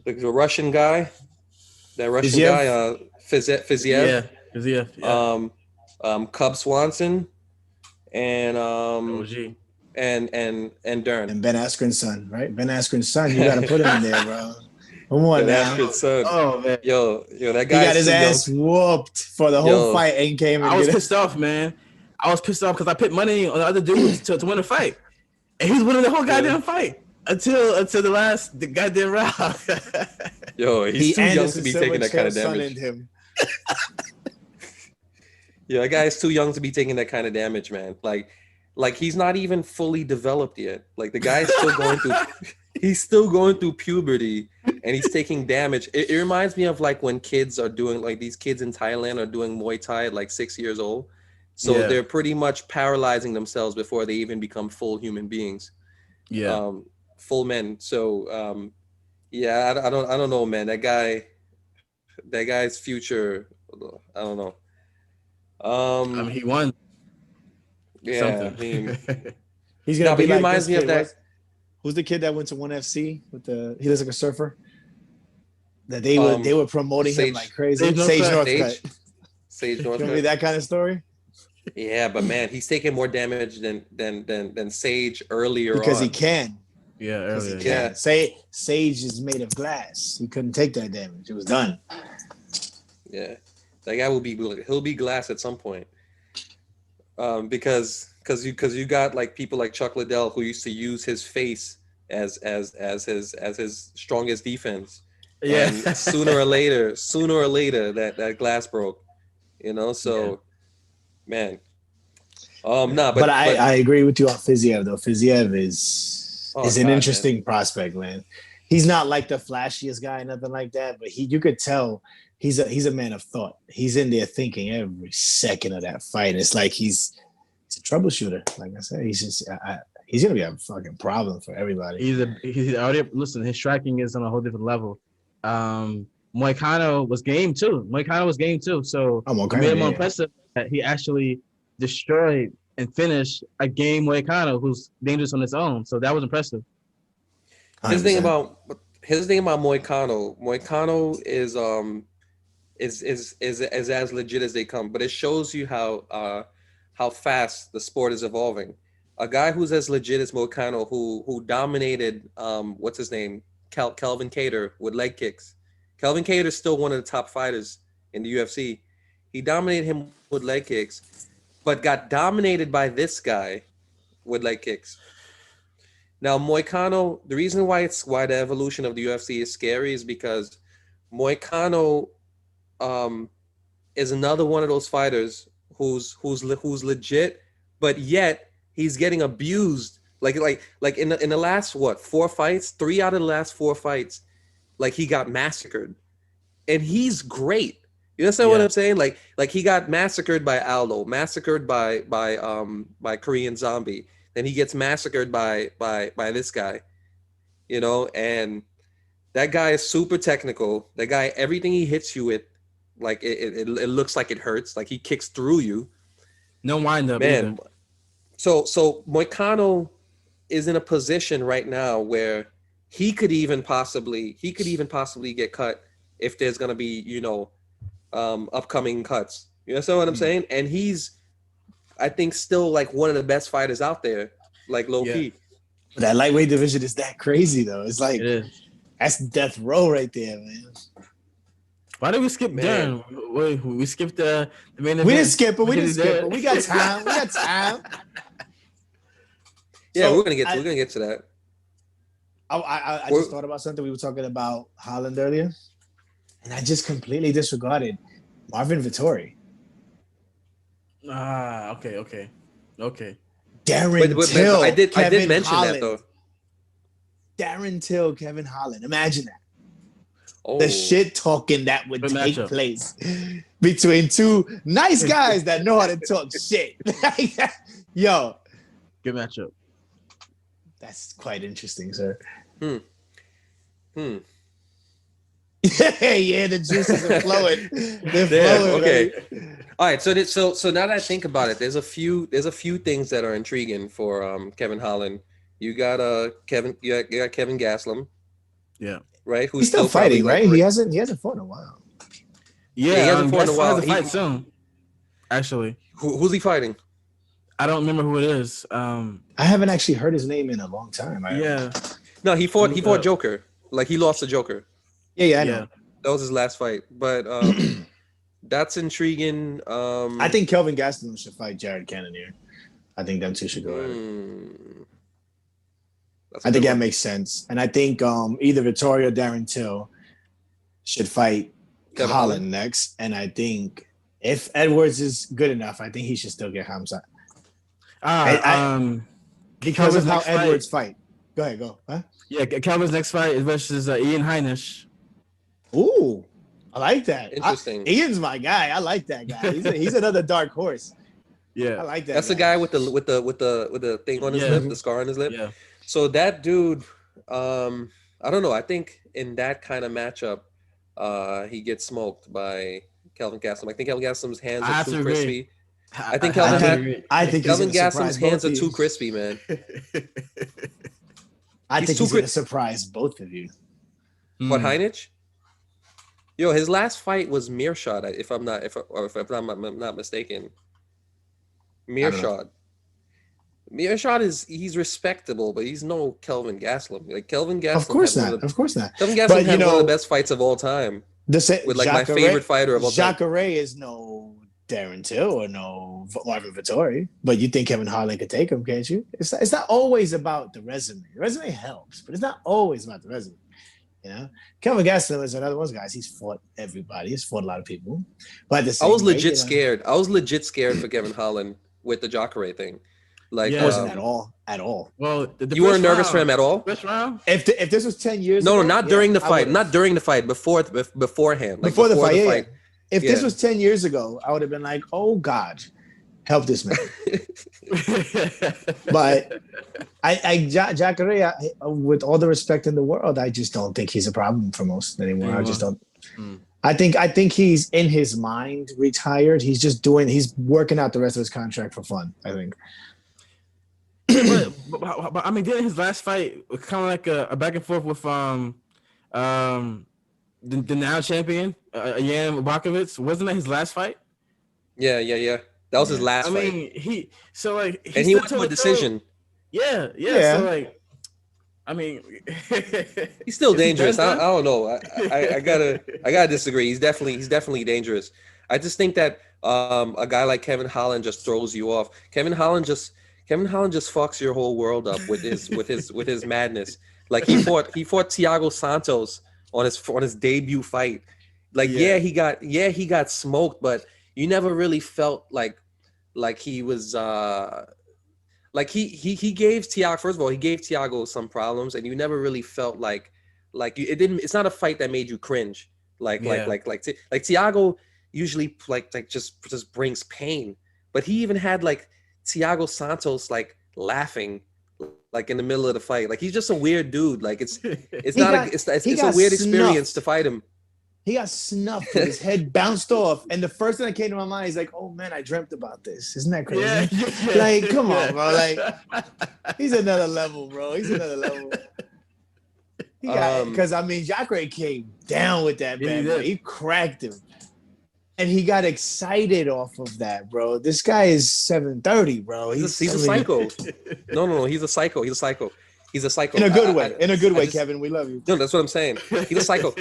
Russian guy, Fiziev. Yeah, Fiziev. Yeah. Cub Swanson, and OG. and Dern. And Ben Askren's son, right? Ben Askren's son, you gotta put him in there, bro. Come on now. Oh man, yo, that guy got his ass whooped for the whole fight and came. I was pissed off, man. I was pissed off because I put money on the other dudes to win the fight, and he was winning the whole goddamn fight until the goddamn round. Yo, he's too young to be taking that kind of damage. Yeah, that guy is too young to be taking that kind of damage, man. Like he's not even fully developed yet. Like the guy's still going through he's still going through puberty and he's taking damage. It reminds me of like when kids are doing, like these kids in Thailand are doing Muay Thai at like 6 years old. So they're pretty much paralyzing themselves before they even become full human beings. Yeah. Full men. So I don't know, man. That guy's future, I don't know. I mean, he won. Yeah, he's gonna be he like reminds me of that. Who's the kid that went to ONE FC with he looks like a surfer? That they were promoting him like crazy. Sage Northcutt. Sage Northcutt. Gonna be that kind of story. Yeah, but man, he's taking more damage than Sage earlier because he on. can. Yeah, Because he earlier. can. Yeah. Say Sage is made of glass. He couldn't take that damage. It was done. Yeah, that guy he'll be glass at some point. Because you got like people like Chuck Liddell who used to use his face as his strongest defense, Yeah. and sooner or later that glass broke, you know. Yeah. So man, Yeah. nah, But but I agree with you on Fiziev though. Fiziev oh is an god, man, interesting prospect, man. He's not like the flashiest guy, nothing like that, but you could tell he's a man of thought. He's in there thinking every second of that fight. It's like he's a troubleshooter. Like I said, he's gonna be a fucking problem for everybody. He's already listen. His striking is on a whole different level. Moicano was game too. Moicano was game too. So I'm it okay. made him more Yeah. impressive that he actually destroyed and finished a game Moicano who's dangerous on his own. So that was impressive. his thing 100%. about his thing about Moicano is as legit as they come, but it shows you how fast the sport is evolving. A guy who's as legit as Moicano, who dominated what's his name, Kelvin Cater with leg kicks. Kelvin Cater is still one of the top fighters in the UFC. He dominated him with leg kicks, but got dominated by this guy with leg kicks. Now Moicano, the reason why the evolution of the UFC is scary is because Moicano um, is another one of those fighters who's legit, but yet he's getting abused. Like in the last what 4 fights, 3 out of the last 4 fights, like he got massacred, and he's great. You understand what Yeah. I'm saying? Like he got massacred by Aldo, massacred by Korean Zombie. Then he gets massacred by this guy, you know, and that guy is super technical. That guy, everything he hits you with, like it looks like it hurts. Like he kicks through you, No wind up either. man. So Moicano is in a position right now where he could even possibly get cut if there's gonna be upcoming cuts. You understand what I'm saying? And he's, I think, still like one of the best fighters out there, like low Yeah. key. But that lightweight division is that crazy though. It's like It is. that's death row right there, man. Why did we skip Man. Darren? Wait, we skipped the main event. We didn't skip it. We didn't He's skip dead. it. We got time. We got time. Yeah, So, we're gonna get to that. I just thought about something. We were talking about Holland earlier, and I just completely disregarded Marvin Vittori. Okay. Darren But Till. I did Kevin mention Holland. that though. Darren Till, Kevin Holland. Imagine that. Oh, The shit talking that would Good take matchup. place between two nice guys that know how to talk shit. Yo, Good matchup. that's quite interesting, sir. Hmm. Yeah, the juices are flowing. They're Damn, flowing. okay. Baby. All right, so now that I think about it, there's a few things that are intriguing for Kevin Holland. You got you got Kevin Gaslam, Yeah. right? Who's He's still probably fighting, like, right? He hasn't fought in a while. Yeah, he hasn't fought in a Gaston while. has a fight soon. Actually, who's he fighting? I don't remember who it is. I haven't actually heard his name in a long time. Yeah. No, he fought Look up. Joker. Like he lost to Joker. Yeah, I know. Yeah. That was his last fight. But that's intriguing. I think Kelvin Gastelum should fight Jared Cannonier. I think them two should go at it. That's a I good think that one. makes sense. And I think either Vittorio or Darren Till should fight Kevin Holland next. And I think if Edwards is good enough, I think he should still get Hamza. Because of Kelvin's how next fight- Edwards fight. Go ahead, go. Huh? Yeah, Calvin's next fight is versus Ian Heinisch. Ooh, I like that. Interesting. Ian's my guy. I like that guy. He's another dark horse. I Yeah. like that. That's the guy with the thing on his Yeah. lip, the scar on his lip. Yeah. So that dude, I don't know. I think in that kind of matchup, he gets smoked by Kelvin Gastelum. I think Kelvin Gastelum's hands I are have too to agree. crispy. I think I Kelvin have had- to agree. I think Kelvin he's gonna Gastelum's surprise hands both are of too you. crispy, man. I He's think too he's gonna cri- surprise both of you. What, Hmm. Heinisch? Yo, his last fight was Mearshot, if I'm not mistaken. I don't know. Mearshot he's respectable, but he's no Kelvin Gastelum. Like Of course not. Of course not. Kelvin Gastelum But you had one of the know, best fights of all time with like my Jacare favorite fighter of all time. Jacare is no Darren Till or no Marvin Vittori, but you think Kevin Harlan could take him, can't you? It's not always about the resume. The resume helps, but it's not always about the resume. You know, Kevin Gastelum is another one of those guys. He's fought everybody. He's fought a lot of people. But at the same I was rate, legit scared. I was legit scared for Kevin Holland with the Jacare thing. Like, I wasn't at all. At all. Well, you weren't nervous for him at all? First round? If this was 10 years no, ago. No, not during the fight. Not during the fight. Beforehand. Like before the fight. If this was 10 years ago, I would have been like, oh God, help this man. But Jacare, with all the respect in the world, I just don't think he's a problem for most anymore. I just don't. I think he's in his mind retired. He's working out the rest of his contract for fun, I think. but I mean, didn't his last fight kind of like a back and forth with the now champion Jan Bakovic? Wasn't that his last fight? Yeah. That was his last fight. I mean, he went to a decision. Yeah. So like, I mean, he's still dangerous. I don't know. I gotta disagree. He's definitely dangerous. I just think that a guy like Kevin Holland just throws you off. Kevin Holland just fucks your whole world up with his madness. Like he fought Thiago Santos on his debut fight. Like he got smoked, but you never really felt like he was like he gave Thiago, first of all, he gave Thiago some problems, and you never really felt like it's not a fight that made you cringe. Like Thiago usually like just brings pain, but he even had like Thiago Santos like laughing like in the middle of the fight. Like he's just a weird dude. Like it's a weird experience to fight him. He got snuffed with his head bounced off. And the first thing that came to my mind is like, oh man, I dreamt about this. Isn't that crazy? Yeah. Like, come on, bro. Like, he's another level, bro. He's another level. Because I mean, Jacare came down with that man. He cracked him. And he got excited off of that, bro. This guy is 730, bro. He's a psycho. No. He's a psycho. He's a psycho. In a good way. In a good way, Kevin. We love you. No, that's what I'm saying. He's a psycho.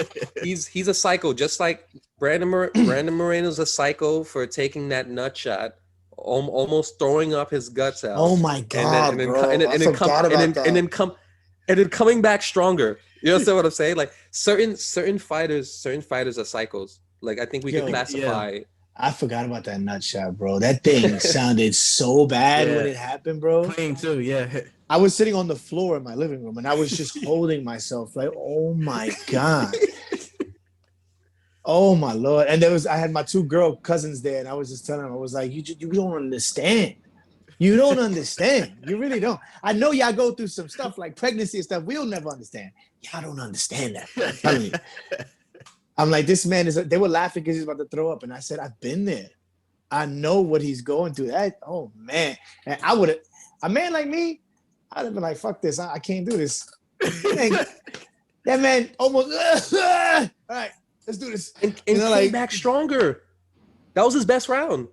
He's a psycho. Just like Brandon Moreno's a psycho for taking that nut shot, almost throwing up his guts out. Oh my God, and then coming back stronger. You understand what I'm saying? Like certain fighters are psychos. Like I think we can classify. Yeah. I forgot about that nut shot, bro. That thing sounded so bad when it happened, bro. Playing too, yeah. I was sitting on the floor in my living room and I was just holding myself like, oh my God. Oh my Lord. And I had my two girl cousins there and I was just telling them, I was like, you don't understand. You don't understand. You really don't. I know y'all go through some stuff like pregnancy and stuff we'll never understand. Y'all don't understand that. I'm telling you. I'm like, this man they were laughing because he's about to throw up. And I said, I've been there. I know what he's going through. Oh man. And a man like me, I'd have been like, fuck this. I can't do this. That man almost, all right, let's do this. And came back stronger. That was his best round.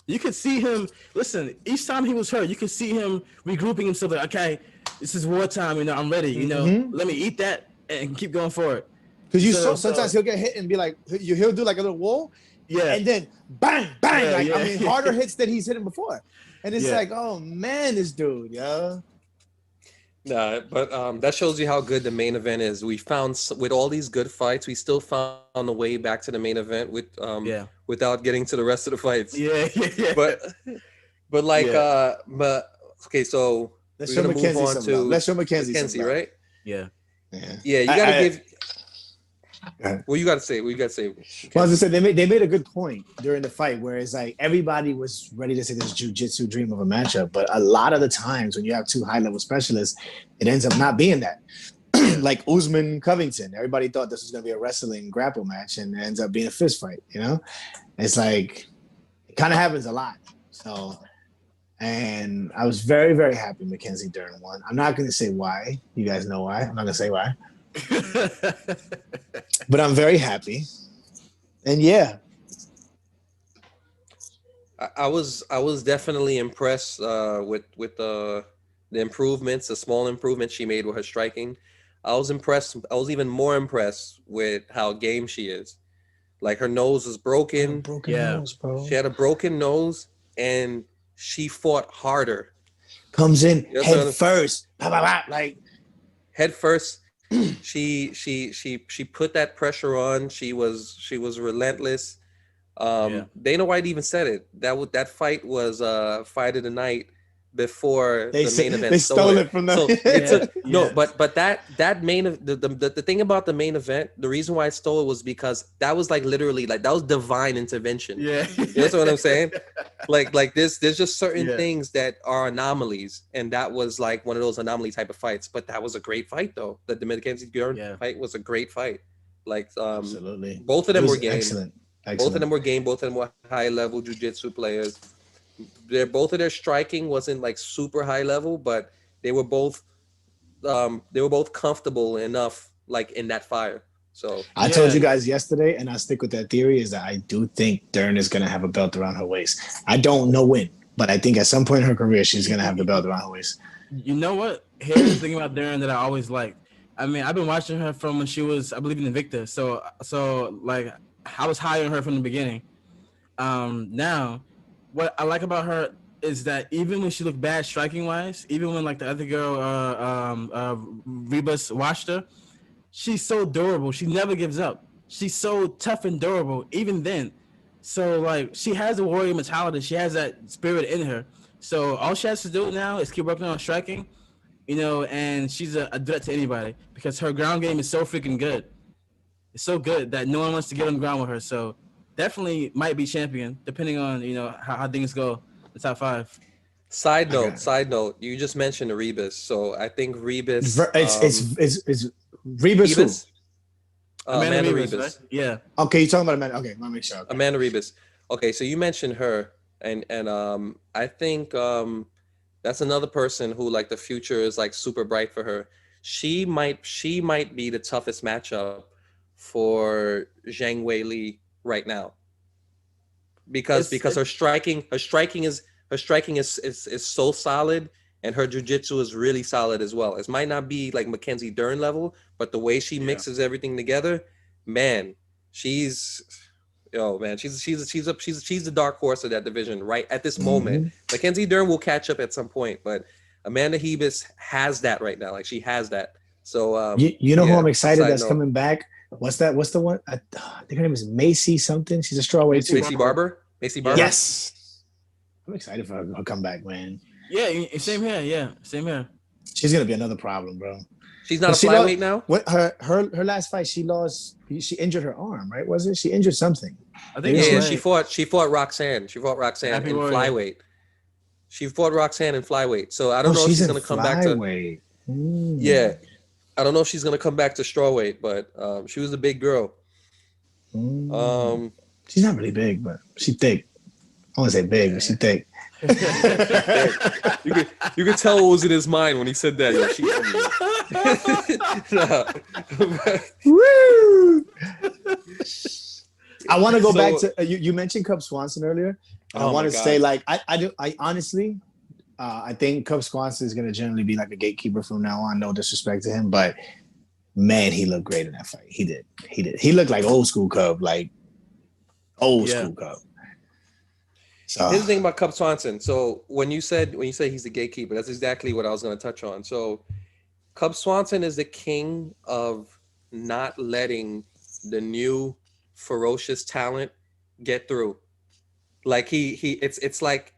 You could see him, listen, each time he was hurt, you could see him regrouping himself like, okay, this is wartime, I'm ready, let me eat that and keep going forward. Because sometimes he'll get hit and be like, he'll do like a little wall. Yeah. And then bang, bang. I mean, harder hits than he's hitting before. And it's like, oh man, this dude, yo. Nah, but that shows you how good the main event is. We found with all these good fights, we still found a way back to the main event without getting to the rest of the fights. Yeah. But like okay, so let's show Mackenzie Mackenzie, right? Yeah. You gotta give. What you gotta say? Well, as I said, they made a good point during the fight, where it's like everybody was ready to say this jiu-jitsu dream of a matchup, but a lot of the times when you have two high-level specialists, it ends up not being that. Like Usman Covington, everybody thought this was gonna be a wrestling grapple match, and it ends up being a fist fight. It's like it kind of happens a lot. So, and I was very, very happy Mackenzie Dern won. I'm not gonna say why. You guys know why. I'm not gonna say why. But I'm very happy. And I was definitely impressed with the improvements, the small improvements she made with her striking. I was impressed. I was even more impressed with how game she is. Like her nose was Yeah, broken. broken Yeah. nose, bro. She had a broken nose, and she fought harder. Comes in You know what head I'm saying? first. Pa, pa, pa, like, Head first, she put that pressure on. She was relentless. Yeah. Dana White even said it. That fight was fight of the night before they the main event they stole stole it. it from them. So it's Yeah. a no, Yeah. but that the thing about the main event, the reason why it stole it was because that was like literally like that was divine intervention. Yeah. You know what I'm saying? Like there's just certain Yeah. things that are anomalies, and that was like one of those anomaly type of fights. But that was a great fight though. The Mackenzie Dern Yeah. fight was a great fight. Like Absolutely. both of It them were was game. excellent. Both of Excellent. them were game. Both of them were high level jujitsu players. Both of their striking wasn't like super high level, but they were both comfortable enough like in that fire. So I told Yeah. you guys yesterday, and I stick with that theory, is that I do think Dern is going to have a belt around her waist. I don't know when, but I think at some point in her career, she's going to have the belt around her waist. You know what? Here's the thing about Darren that I always liked. I mean, I've been watching her from when she was, I believe, in Invicta. So like, I was high on her from the beginning. Now, what I like about her is that even when she looked bad striking wise, even when like the other girl, Rebus watched her, she's so durable. She never gives up. She's so tough and durable, even then. So like she has a warrior mentality. She has that spirit in her. So all she has to do now is keep working on striking, and she's a threat to anybody because her ground game is so freaking good. It's so good that no one wants to get on the ground with her. So definitely might be champion depending on how things go. The top five. side I got note, it. side note, you just mentioned Rebus. So I think Rebus, It's Rebus who? Rebus, Amanda Amanda Rivas, right? Rebus. Yeah. Okay, you're talking about Amanda. Okay, let me make sure. Okay. Amanda Rebus. Okay, so you mentioned her, and I think that's another person who like the future is like super bright for her. She might be the toughest matchup for Zhang Wei Li right now because It's because her striking is so solid, and her jujitsu is really solid as well. It might not be like Mackenzie Dern level, but the way she yeah. mixes everything together, man, she's man, she's the dark horse of that division right at this moment. Mm-hmm. Mackenzie Dern will catch up at some point, but Amanda Hebus has that right now. Like she has that. So You know who yeah. I'm excited Side that's note, coming back? What's that? What's the one? I think her name is Macy something. She's a strawweight Macy too. Macy Barber. Barber. Macy Yeah. Barber. Yes. I'm excited for her comeback, man. Yeah. Same here. Yeah. Same here. She's gonna be another problem, bro. She's not a Because she lost flyweight now. what her last fight, she lost. She injured her arm, right? Was it? She injured something. I think Didn't Yeah, you're yeah. she? She right. fought. She fought Roxanne. She fought Roxanne Happy in Warrior. flyweight. She fought Roxanne in flyweight. So I Oh, don't know if she's she's in gonna come back to. flyweight. Yeah, I don't know if she's gonna come back to strawweight, but she was a big girl. Mm. Um, She's not really big, but she thick. I want to say big, but she Yeah. thick. yeah, she thick. You could tell what was in his mind when he said that. Yo, she. Nah. Woo! I want to go back So, to you mentioned Cub Swanson earlier, and I oh my want to say God. like I honestly I think Cub Swanson is going to generally be like a gatekeeper from now on. No disrespect to him, but man, he looked great in that fight. He did. He looked like old school Cub, like old Yeah. school Cub. So Here's the thing about Cub Swanson. So when you say he's the gatekeeper, that's exactly what I was going to touch on. So Cub Swanson is the king of not letting the new ferocious talent get through. Like it's like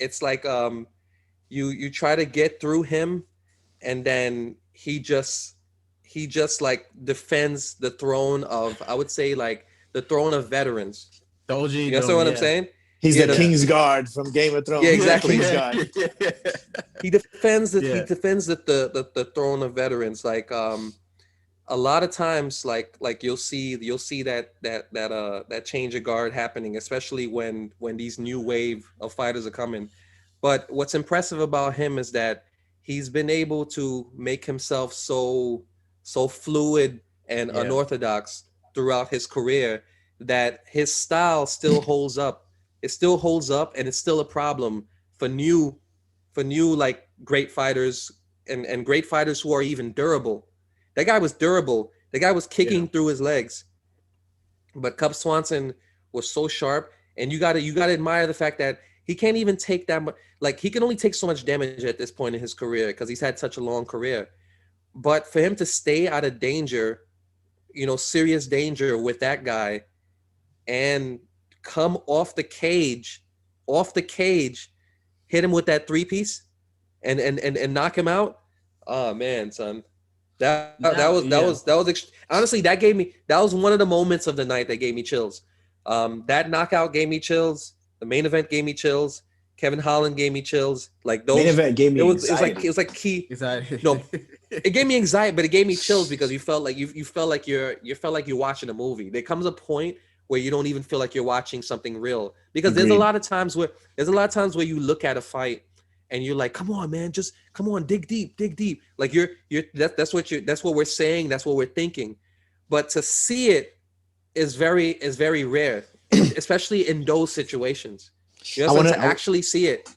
you try to get through him, and then he just like defends the throne of, I would say, like the throne of veterans. The OG You understand drone. what I'm Yeah. saying? he's Yeah, the Yeah. King's Guard from Game of yeah, Thrones. He's the exactly. King's Yeah. Guard. Yeah. He defends the he Yeah. defends the throne of veterans. Like a lot of times, like you'll see that change of guard happening, especially when these new wave of fighters are coming. But what's impressive about him is that he's been able to make himself so fluid and Yeah. unorthodox throughout his career that his style still holds up it still holds up, and it's still a problem for new like great fighters and great fighters who are even durable. That guy was durable. The guy was kicking through his legs. But Cub Swanson was so sharp, and you gotta admire the fact that he can't even take that much. Like, he can only take so much damage at this point in his career because he's had such a long career. But for him to stay out of danger, serious danger with that guy, and come off the cage, hit him with that 3-piece, and knock him out. Oh man, son. Honestly, that was one of the moments of the night that gave me chills. That knockout gave me chills. The main event gave me chills. Kevin Holland gave me chills. Like, those main event gave me anxiety. It was like key. Anxiety. No, it gave me anxiety, but it gave me chills because you felt like you're watching a movie. There comes a point where you don't even feel like you're watching something real, because there's a lot of times where you look at a fight and you're like, come on, man, just come on, dig deep. Like, that's what we're saying, that's what we're thinking. But to see it is very rare, especially in those situations. To actually see it.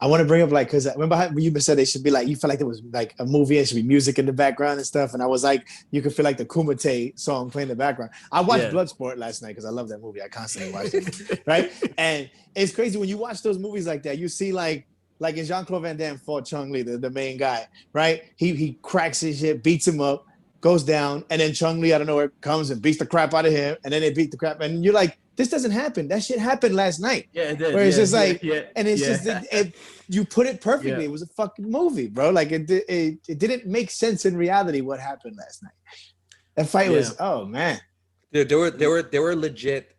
I want to bring up, like, because remember how you said they should be like, you felt like there was like a movie and should be music in the background and stuff, and I was like, you could feel like the Kumite song playing in the background. I watched Bloodsport last night because I love that movie. I constantly watch it, right? And it's crazy when you watch those movies like that. You see like in Jean-Claude Van Damme fought Chung Li, the main guy, right? He cracks his shit, beats him up, goes down, and then Chung Li out of nowhere comes and beats the crap out of him, and then they beat the crap, and you're like, this doesn't happen. That shit happened last night. Yeah, it did. Where it's just like, and it's just you put it perfectly. Yeah. It was a fucking movie, bro. Like, it didn't make sense in reality what happened last night. That fight was, oh man. There were legit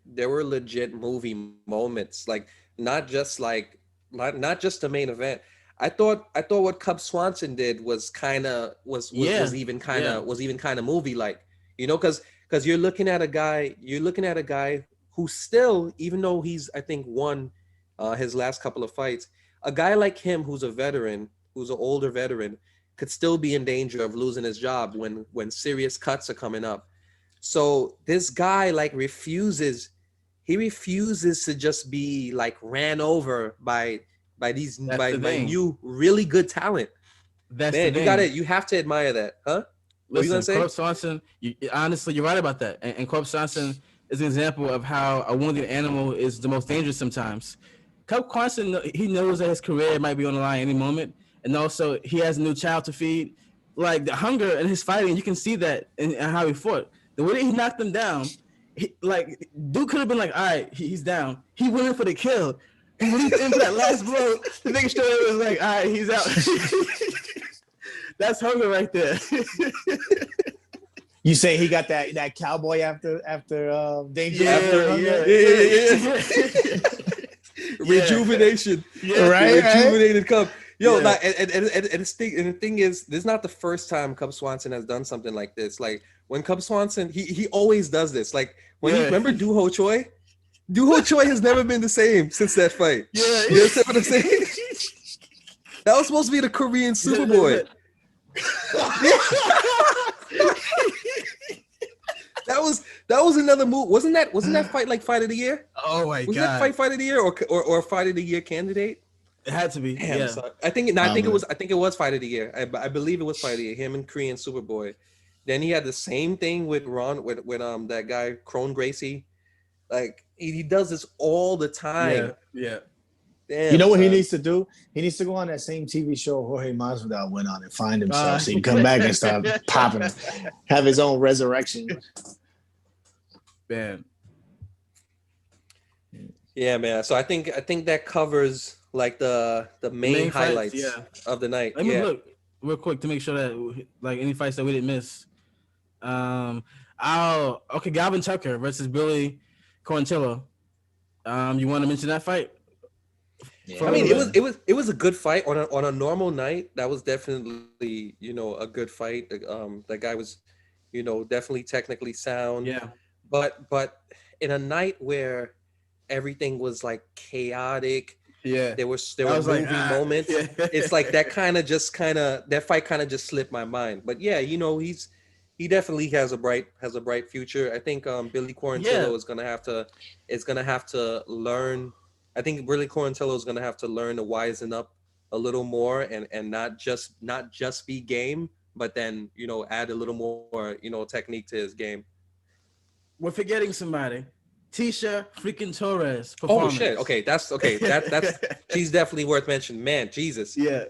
movie moments, like not just the main event. I thought what Cub Swanson did was even kind of movie like, because you're looking at a guy who still, even though he's, I think, won his last couple of fights, a guy like him who's a veteran, who's an older veteran, could still be in danger of losing his job when serious cuts are coming up. So this guy refuses to just be like ran over by new really good talent. You have to admire that, huh? What Listen, you gonna say? Corp Swanson, honestly, you're right about that. And Corp Swanson is an example of how a wounded animal is the most dangerous sometimes. Cub Swanson, he knows that his career might be on the line any moment, and also he has a new child to feed. Like, the hunger in his fighting, you can see that in how he fought. The way that he knocked him down, dude could have been like, all right, he's down. He went in for the kill. And when he went in for that last blow, the nigga straight away was like, all right, he's out. That's hunger right there. You say he got that cowboy after danger? Rejuvenation. Rejuvenated Cub. Yo, and the thing is, this is not the first time Cub Swanson has done something like this. Like, when Cub Swanson, he always does this. Like, when you remember Do Ho Choi? Do Ho Choi has never been the same since that fight. You understand what I'm saying? That was supposed to be the Korean Superboy. That was another move. Wasn't that fight like fight of the year? Oh my god! Was that fight of the year or fight of the year candidate? It had to be. Damn, I think it was fight of the year. I believe it was fight of the year. Him and Korean Superboy. Then he had the same thing with that guy Crone Gracie. Like, he does this all the time. Yeah. Damn, you know what he needs to do? He needs to go on that same TV show Jorge Masvidal went on and find himself, so he can come back and start popping, have his own resurrection. Man. Yeah, man. So I think that covers like the main highlights of the night. Let me look real quick to make sure that like any fights that we didn't miss. Galvin Tucker versus Billy Quarantillo. You want to mention that fight? Yeah. I mean, it was a good fight on a normal night. That was definitely, a good fight. That guy was, definitely technically sound. Yeah. But in a night where everything was like chaotic, there were moving moments. Yeah. It's like that fight kind of just slipped my mind. But yeah, he definitely has a bright future. I think Billy Quarantillo is gonna have to learn. I think Billy Quarantillo is gonna have to learn to wisen up a little more and not just be game, but then add a little more technique to his game. We're forgetting somebody. Tisha freaking Torres Oh performance. shit! Okay, that's okay. That's she's definitely worth mentioning. Man, Jesus. Yeah.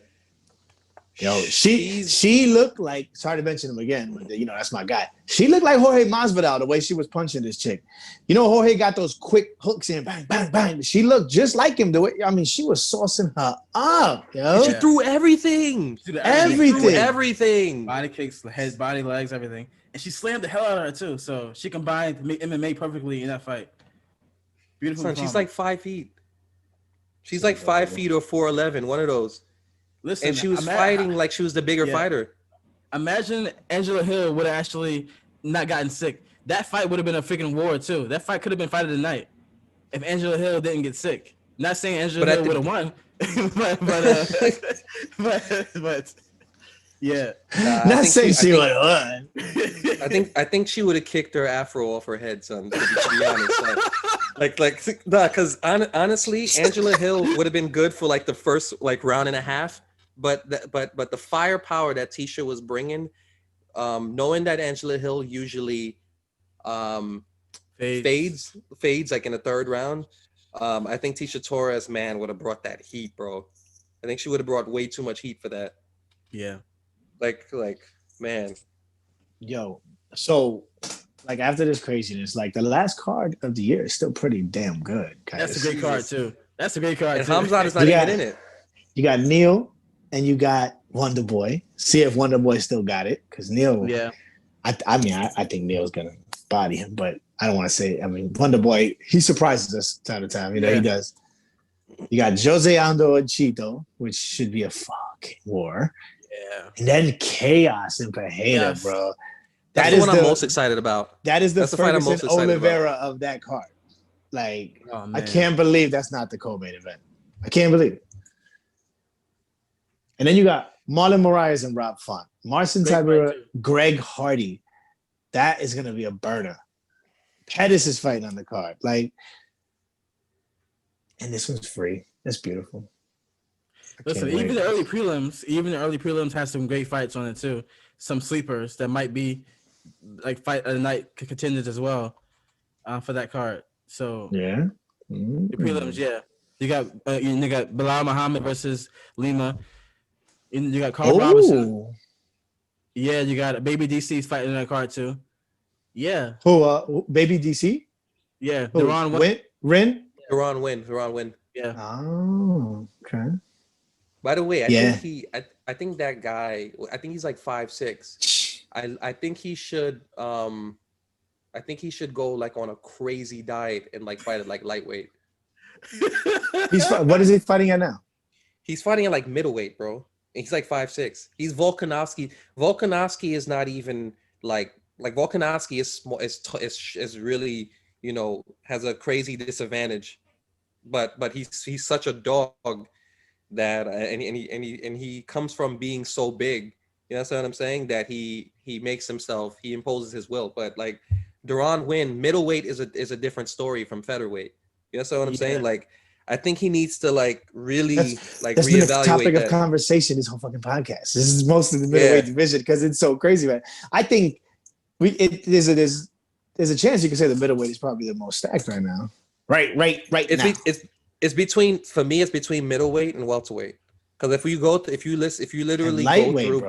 Yo, she looked like, sorry to mention him again, but that's my guy. She looked like Jorge Masvidal the way she was punching this chick. Jorge got those quick hooks in, bang, bang, bang. She looked just like him. The way, I mean, she was saucing her up, yo. She threw everything. Everything. Body kicks, head, body, legs, everything. And she slammed the hell out of her too. So she combined MMA perfectly in that fight. Beautiful. Son, she's like 5 feet. She's like 5 feet or 4'11", one of those. Listen, and she was fighting like she was the bigger fighter. Imagine Angela Hill would have actually not gotten sick. That fight would have been a freaking war too. That fight could have been fight of the night if Angela Hill didn't get sick. Not saying Angela Hill would have won, but yeah. Not saying she would have won. I think she would have kicked her afro off her head, son. To be honest, because honestly, Angela Hill would have been good for like the first round and a half. But the firepower that Tisha was bringing, knowing that Angela Hill usually fades like in the third round, I think Tisha Torres, man, would have brought that heat, bro. I think she would have brought way too much heat for that. Yeah. Like man. Yo, so after this craziness, the last card of the year is still pretty damn good, guys. That's a great card too. And Hamzat is not even in it. You got Neil. And you got Wonder Boy. See if Wonder Boy still got it, because Neil. Yeah. I think Neil's gonna body him, but I don't want to say. I mean, Wonder Boy, he surprises us time to time. He does. You got Jose Aldo and Cheeto, which should be a fucking war. Yeah. And then Chaos and Pereira, bro. That's the one I'm most excited about. That is the Ferguson Oliveira of that card. I can't believe that's not the co-main event. I can't believe it. And then you got Marlon Moraes and Rob Font. Marcin Tybura, Greg Hardy. That is going to be a burner. Pettis is fighting on the card. And this one's free. That's beautiful. Listen, even the early prelims has some great fights on it too. Some sleepers that might be fight of the night contenders as well for that card. So yeah, the prelims, yeah. You got Bilal Muhammad versus Lima. You got Carl Robinson. Yeah, you got Baby DC's fighting in that card too. Yeah. Who? Baby DC? Yeah. Deron Win? Deron Win. Yeah. Oh, okay. By the way, I think that guy. I think he's like 5'6". I think he should. I think he should go on a crazy diet and fight at lightweight. What is he fighting at now? He's fighting at middleweight, bro. He's 5'6". He's Volkanovski. Volkanovski is not even Volkanovski is small. Is really has a crazy disadvantage, but he's such a dog that and he comes from being so big. You know what I'm saying? That he makes himself. He imposes his will. But Deron Win, middleweight is a different story from featherweight. You know what I'm saying? I think he needs to really that's reevaluate been the topic of conversation this whole fucking podcast. This is mostly the middleweight division because it's so crazy, man. I think there's a chance you can say the middleweight is probably the most stacked right now. Right now. It's between middleweight and welterweight. Because if you literally go through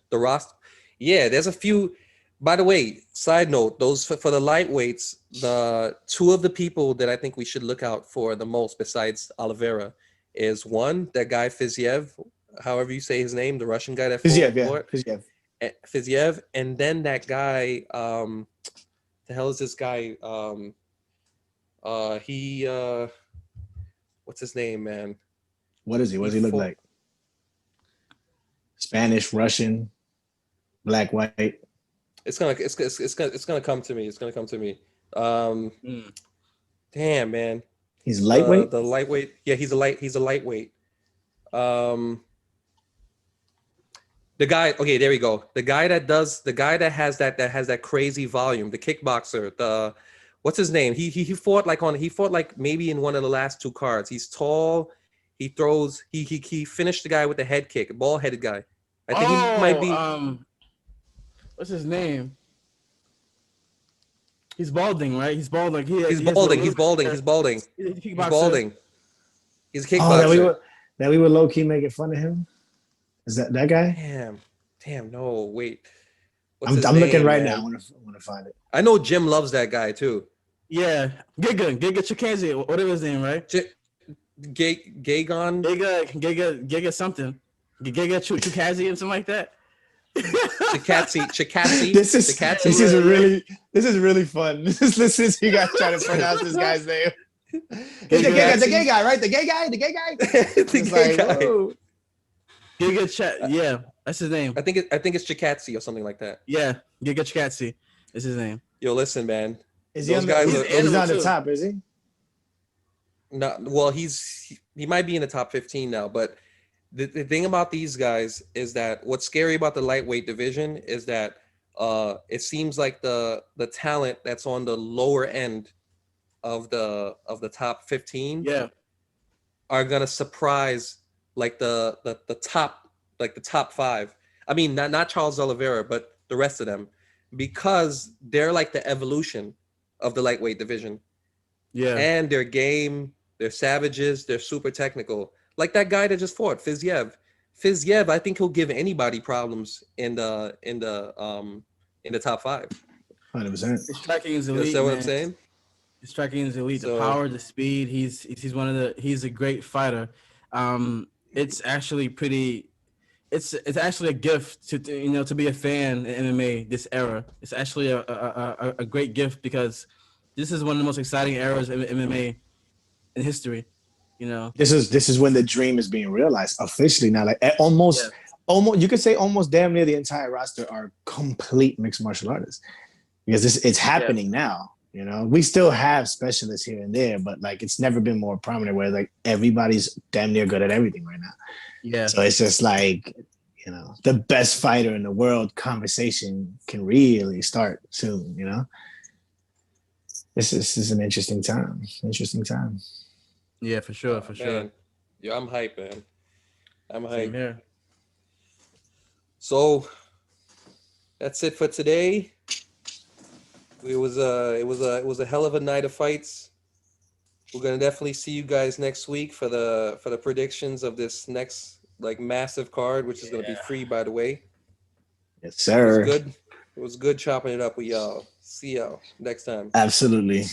the roster, there's a few. By the way, side note, those for the lightweights, the two of the people that I think we should look out for the most besides Oliveira is one, that guy Fiziev, however you say his name, the Russian guy that Fiziev, and then that guy, the hell is this guy? What's his name, man? What is he? What does he look like? Spanish, Russian, black, white. It's gonna come to me. It's gonna come to me. Damn, man. He's lightweight. The lightweight. Yeah, he's a lightweight. The guy, okay, there we go. The guy that has that crazy volume, the kickboxer, what's his name? He fought like maybe in one of the last two cards. He's tall. He throws. He finished the guy with the head kick, ball headed guy. I think he might be. What's his name? He's balding, right? He's bald. Like He's balding. He's balding. He's balding. He's balding. He's a kickboxer. That we were low key making fun of him. Is that guy? Damn. No, wait. I'm looking right now. I want to find it. I know Jim loves that guy too. Yeah, Giga Chikazi, whatever his name, right? Giga something. Giga Chikazi and something like that. Chikatsi. This is really fun. This is you guys trying to pronounce this guy's name. It's the gay guy, right? The gay guy. The gay guy. Giga Chat, yeah, that's his name. I think it's Chikatsi or something like that. Yeah, Giga Chikatsi is his name. Yo, listen, man. Is he on the top? Is he? No, well, he might be in the top 15 now. But the thing about these guys is that what's scary about the lightweight division is that it seems like the talent that's on the lower end of the top 15, are gonna surprise like the top 5. I mean, not Charles Oliveira, but the rest of them, because they're like the evolution of the lightweight division. Yeah. And their game, they're savages, they're super technical. Like that guy that just fought, Fiziev. I think he'll give anybody problems in the top 5. 100%. His striking is elite. You know what I'm saying? His striking is elite. The power, the speed. He's a great fighter. It's actually pretty. It's actually a gift to be a fan in MMA this era. It's actually a great gift because this is one of the most exciting eras in MMA in history. This is when the dream is being realized officially now. Like almost you could say almost damn near the entire roster are complete mixed martial artists because it's happening now. We still have specialists here and there, but like it's never been more prominent where like everybody's damn near good at everything right now. Yeah. So it's just like, the best fighter in the world conversation can really start soon, This is an interesting time. Yeah, for sure. Man. Yeah, I'm hyped, man. I'm hyped. Here. So that's it for today. It was a hell of a night of fights. We're gonna definitely see you guys next week for the predictions of this next like massive card, which is gonna be free, by the way. Yes, sir. It was good chopping it up with y'all. See y'all next time. Absolutely.